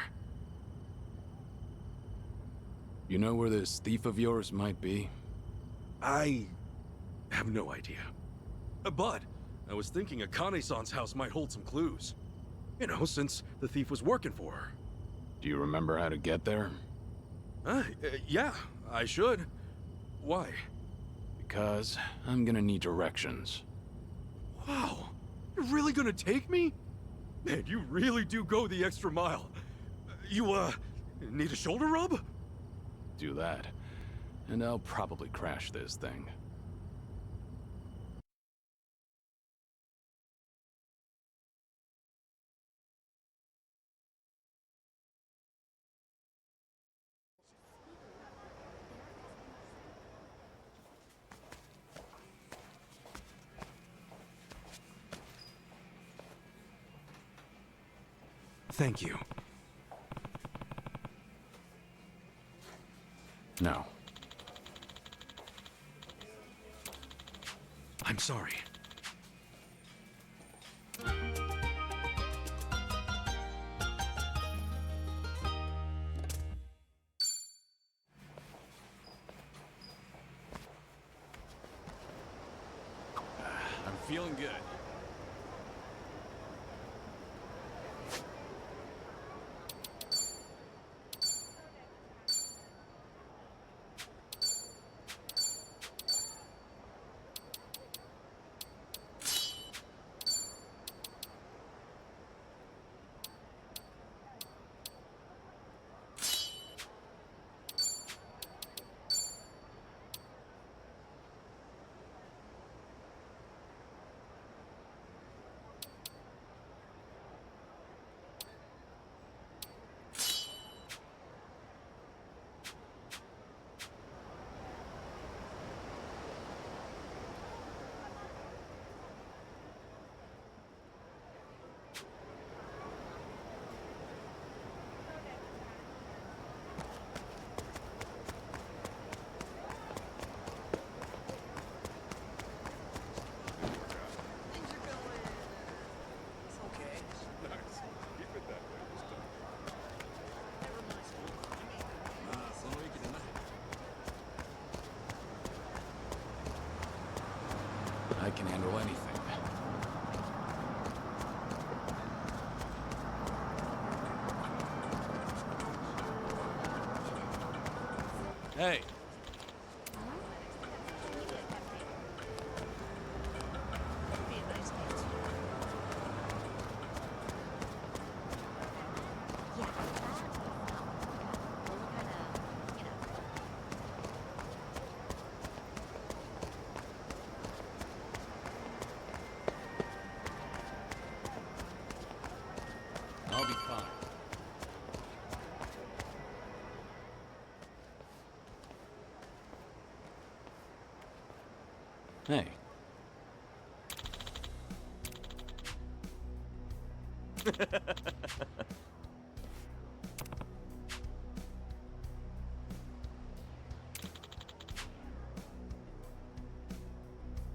You know where this thief of yours might be? I have no idea. But I was thinking Akane-san's house might hold some clues. You know, since the thief was working for her. Do you remember how to get there? Yeah, I should. Why? Because I'm gonna need directions. Wow, you're really gonna take me? Man, you really do go the extra mile. You, need a shoulder rub? Do that, and I'll probably crash this thing. Thank you. No. I'm sorry. I'm feeling good. I can handle anything. Hey. I'll be fine. Hey.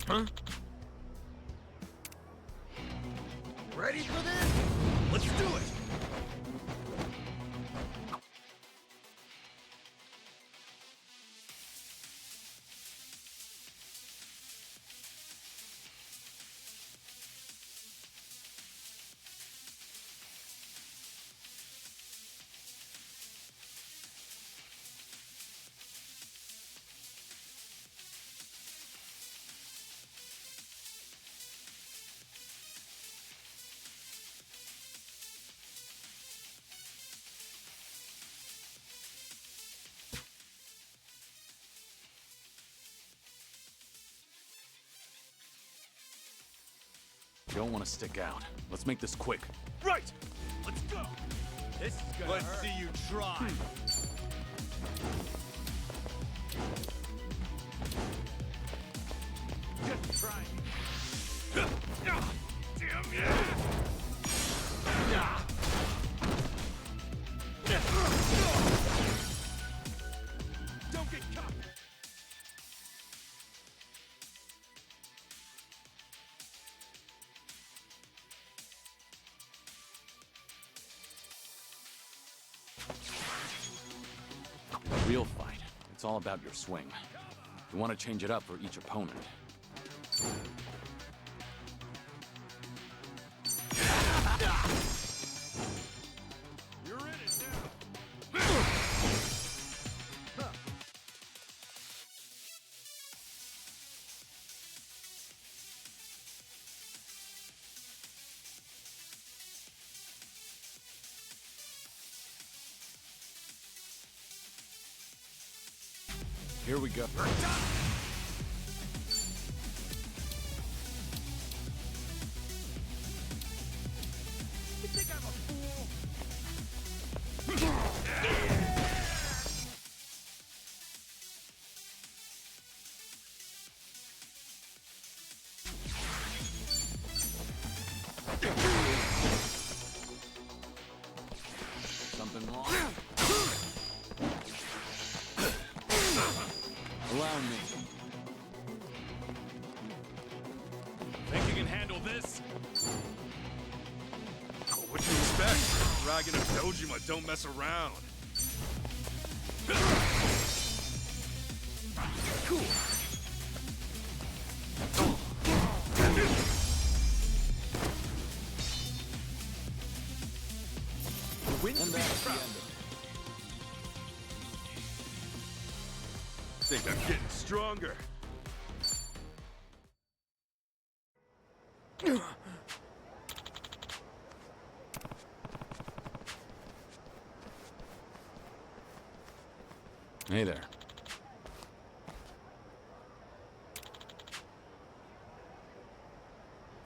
Huh? Ready for this? Let's do it! You don't want to stick out. Let's make this quick. Right! Let's go! This is gonna Let's hurt. see you try. Just try me. Damn you! Don't get caught! It's all about your swing. You want to change it up for each opponent. You're in it now. Here we go. You think I'm a fool? Something wrong? Allow me. Think you can handle this? What you expect? Dragon of Dojima don't mess around. Cool. Win And that's the end of it. Think I'm getting stronger. Hey there.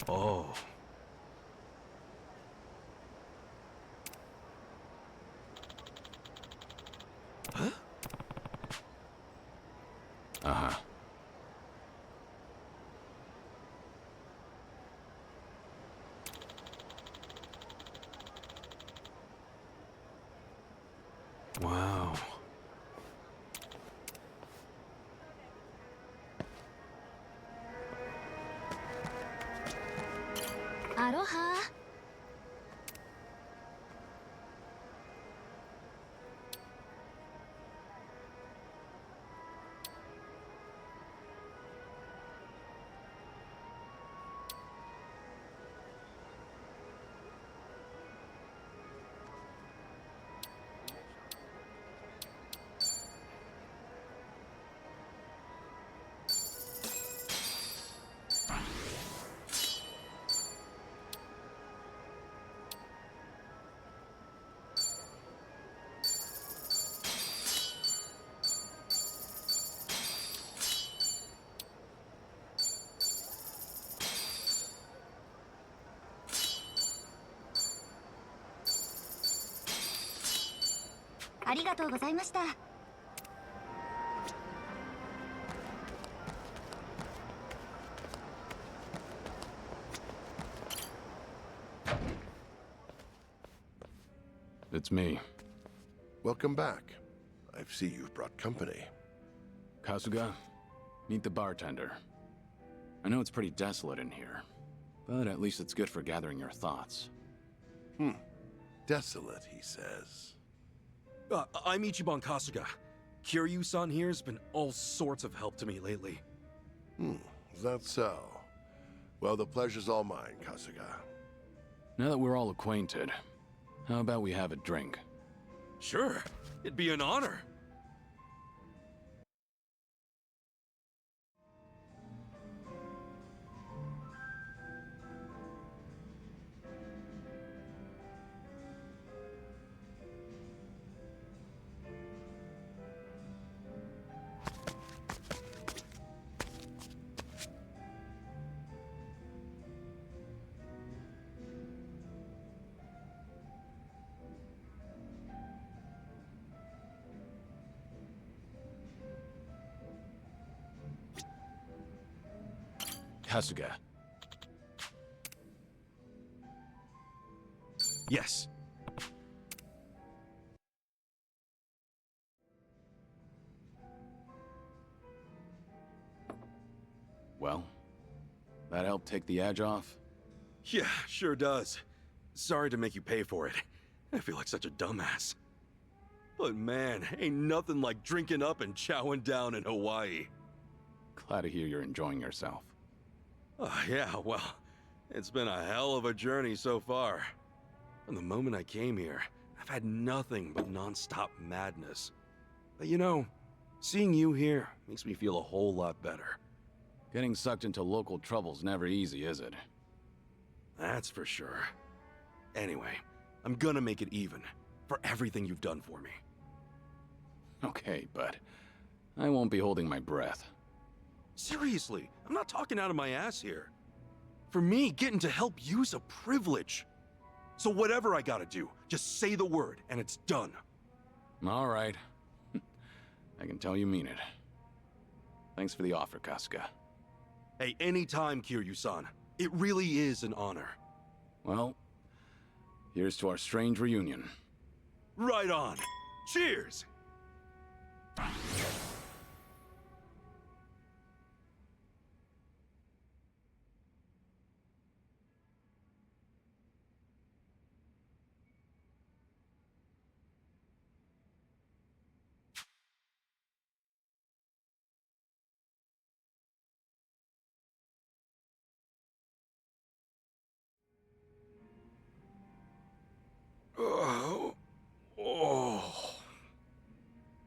Oh. Huh? Uh-huh. Wow. Aloha. It's me. Welcome back. I see you've brought company. Kasuga, meet the bartender. I know it's pretty desolate in here, but at least it's good for gathering your thoughts. Desolate, he says. I'm Ichiban Kasuga. Kiryu-san here's been all sorts of help to me lately. Is that so? Well, the pleasure's all mine, Kasuga. Now that we're all acquainted, how about we have a drink? Sure, it'd be an honor. Kasuga. Yes. Well, that help take the edge off? Yeah, sure does. Sorry to make you pay for it. I feel like such a dumbass. But man, ain't nothing like drinking up and chowing down in Hawaii. Glad to hear you're enjoying yourself. Yeah, well, it's been a hell of a journey so far. From the moment I came here, I've had nothing but non-stop madness. But you know, seeing you here makes me feel a whole lot better. Getting sucked into local trouble's never easy, is it? That's for sure. Anyway, I'm gonna make it even, for everything you've done for me. Okay, but I won't be holding my breath. Seriously, I'm not talking out of my ass here. For me, getting to help you's a privilege. So whatever I gotta do, just say the word and it's done. All right. I can tell you mean it. Thanks for the offer, Kasuga. Hey, anytime, Kiryu-san. It really is an honor. Well, here's to our strange reunion. Right on. Cheers!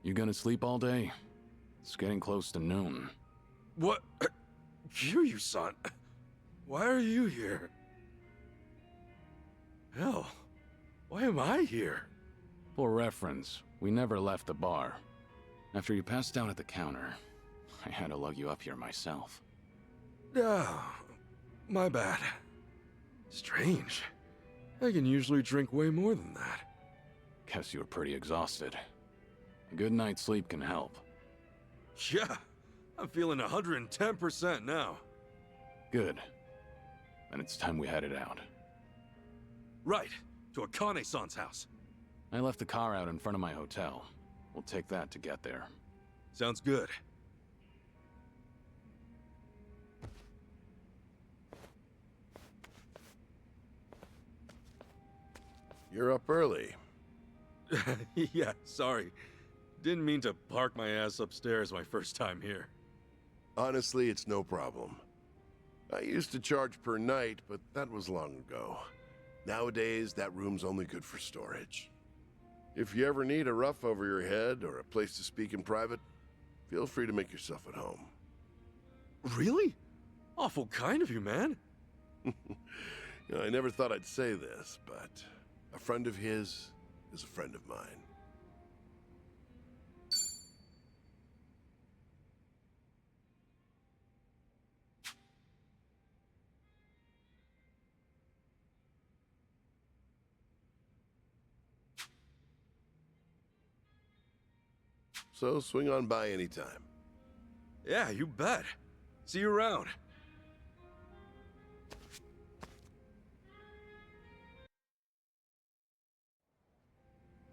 You gonna sleep all day? It's getting close to noon. What? Kiryu-san, why are you here? Hell, why am I here? For reference, we never left the bar. After you passed out at the counter, I had to lug you up here myself. My bad. Strange. I can usually drink way more than that. Guess you were pretty exhausted. A good night's sleep can help. Yeah, I'm feeling 110% now. Good. Then it's time we headed out. Right, to Akane-san's house. I left the car out in front of my hotel. We'll take that to get there. Sounds good. You're up early. Yeah, sorry. Didn't mean to park my ass upstairs my first time here. Honestly, it's no problem. I used to charge per night, but that was long ago. Nowadays, that room's only good for storage. If you ever need a roof over your head or a place to speak in private, feel free to make yourself at home. Really? Awful kind of you, man. You know, I never thought I'd say this, but a friend of his is a friend of mine. So swing on by anytime. Yeah, you bet. See you around.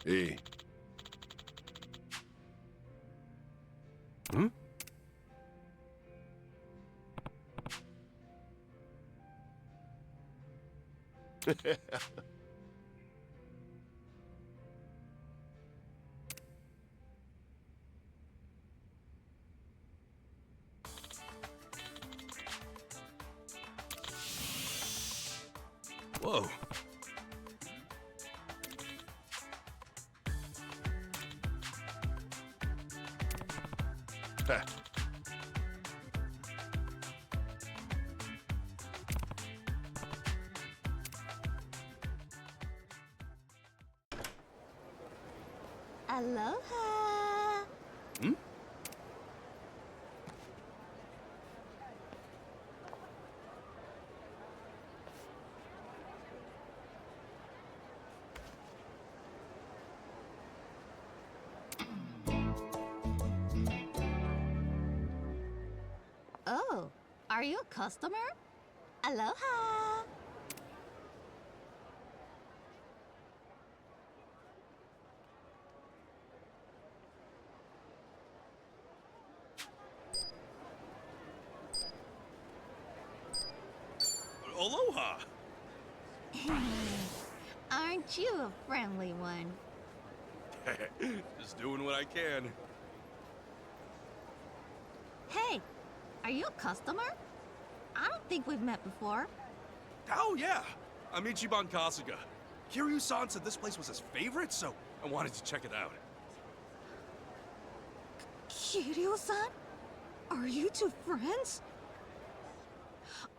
E. Hmm? Whoa. Ha. Aloha. Hmm? Oh, are you a customer? Aloha. Aloha! Aren't you a friendly one? Just doing what I can. Hey, are you a customer? I don't think we've met before. Oh, yeah. I'm Ichiban Kasuga. Kiryu-san said this place was his favorite, so I wanted to check it out. Kiryu-san? Are you two friends?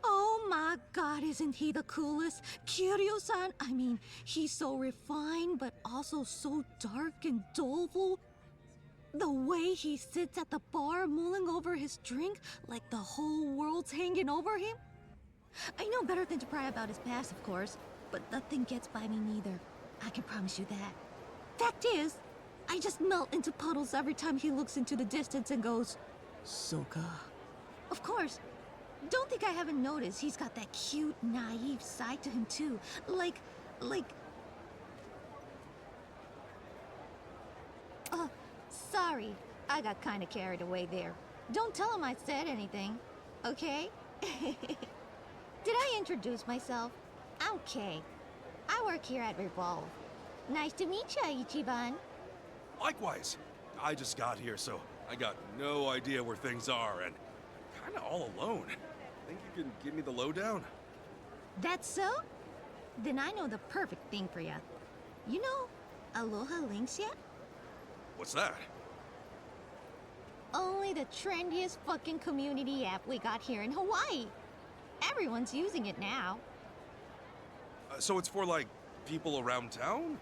Oh my god, isn't he the coolest? Kiryu-san, I mean, he's so refined, but also so dark and doleful. The way he sits at the bar mulling over his drink like the whole world's hanging over him. I know better than to pry about his past, of course, but nothing gets by me neither. I can promise you that. Fact is, I just melt into puddles every time he looks into the distance and goes, Soka. Of course, don't think I haven't noticed he's got that cute, naive side to him too. Like... Sorry, I got kinda carried away there. Don't tell him I said anything, okay? Did I introduce myself? I'm Kay. I work here at Revolve. Nice to meet ya, Ichiban. Likewise. I just got here, so I got no idea where things are, and kinda all alone. Think you can give me the lowdown? That's so? Then I know the perfect thing for ya. You know Aloha Links yet? What's that? Only the trendiest fucking community app we got here in Hawaii. Everyone's using it now. So it's for, like, people around town?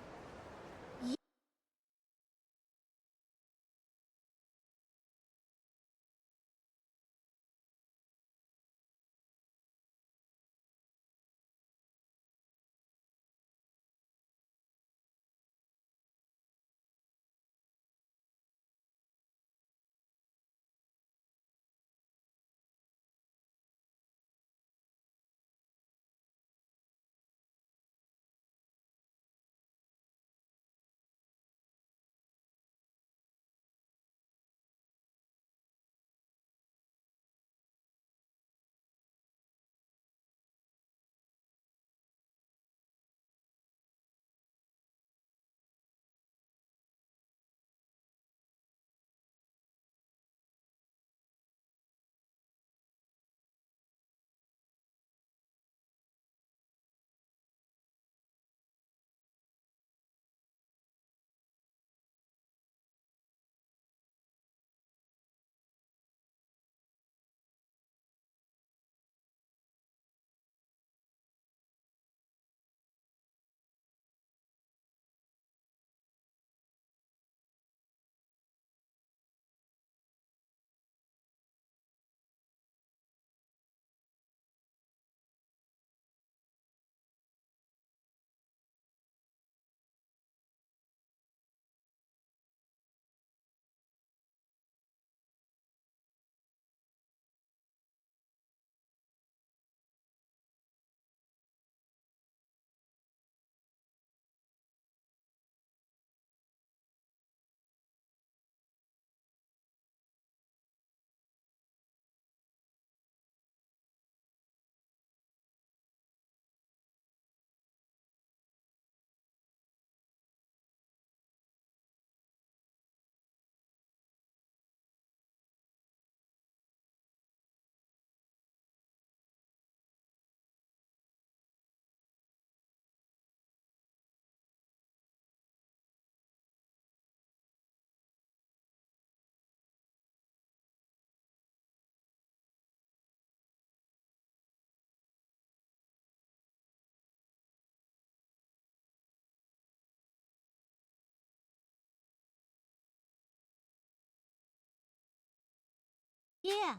Yeah,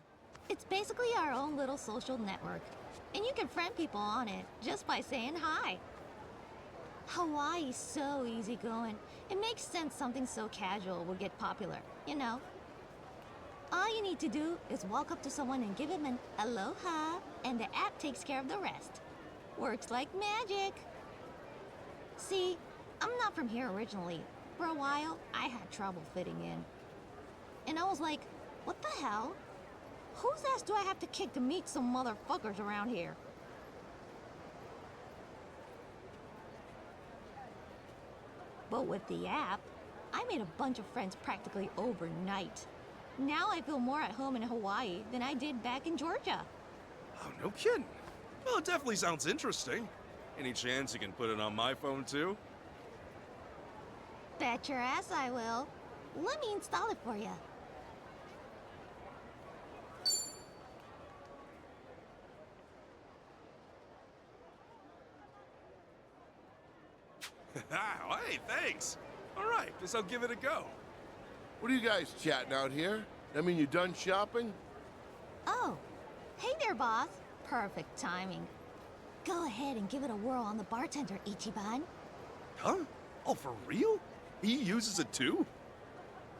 it's basically our own little social network. And you can friend people on it just by saying hi. Hawaii's so easygoing. It makes sense something so casual would get popular, you know? All you need to do is walk up to someone and give him an aloha, and the app takes care of the rest. Works like magic. See, I'm not from here originally. For a while, I had trouble fitting in. And I was like, what the hell? Whose ass do I have to kick to meet some motherfuckers around here? But with the app, I made a bunch of friends practically overnight. Now I feel more at home in Hawaii than I did back in Georgia. Oh, no kidding. Well, it definitely sounds interesting. Any chance you can put it on my phone, too? Bet your ass I will. Let me install it for you. Hey, thanks. All right, guess I'll give it a go. What are you guys chatting out here? I mean, you done shopping? Oh, hey there, boss. Perfect timing. Go ahead and give it a whirl on the bartender, Ichiban. Huh? Oh, for real? He uses it too?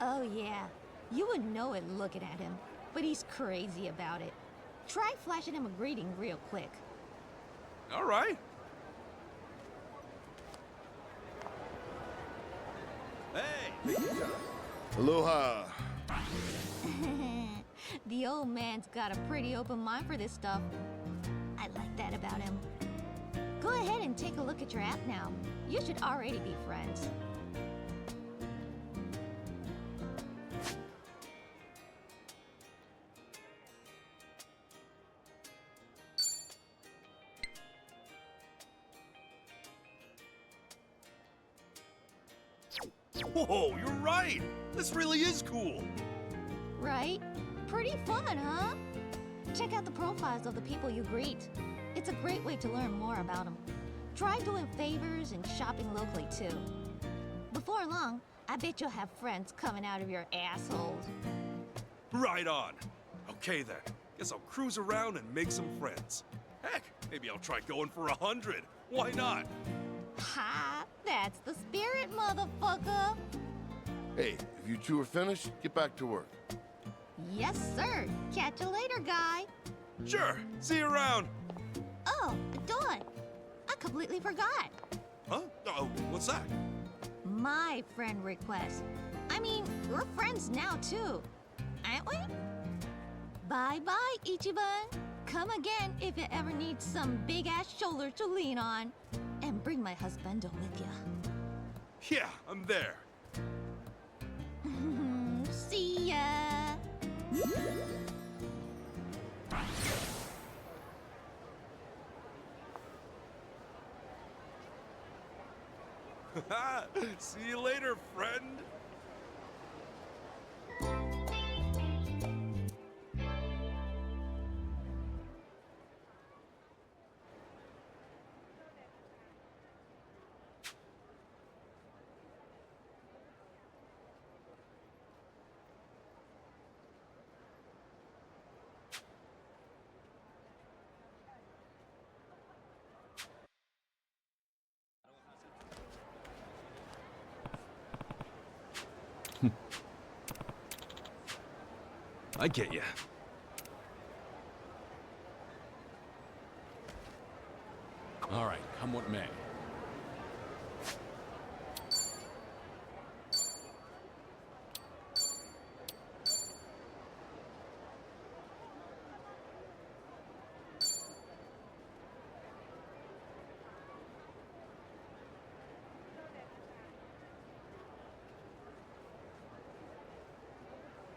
Oh, yeah. You wouldn't know it looking at him, but he's crazy about it. Try flashing him a greeting real quick. All right. Hey! Aloha! The old man's got a pretty open mind for this stuff. I like that about him. Go ahead and take a look at your app now. You should already be friends. Whoa, you're right! This really is cool! Right? Pretty fun, huh? Check out the profiles of the people you greet. It's a great way to learn more about them. Try doing favors and shopping locally, too. Before long, I bet you'll have friends coming out of your assholes. Right on. Okay then, guess I'll cruise around and make some friends. Heck, maybe I'll try going for 100. Why not? Ha! That's the spirit, motherfucker! Hey, if you two are finished, get back to work. Yes, sir. Catch you later, guy. Sure. See you around. Oh, Dawn. I completely forgot. Huh? Oh, what's that? My friend request. I mean, we're friends now, too. Aren't we? Bye-bye, Ichiban. Come again if you ever need some big-ass shoulder to lean on. And bring my husbando with ya. Yeah, I'm there. See ya. See you later, friend. I get ya. All right, come what may.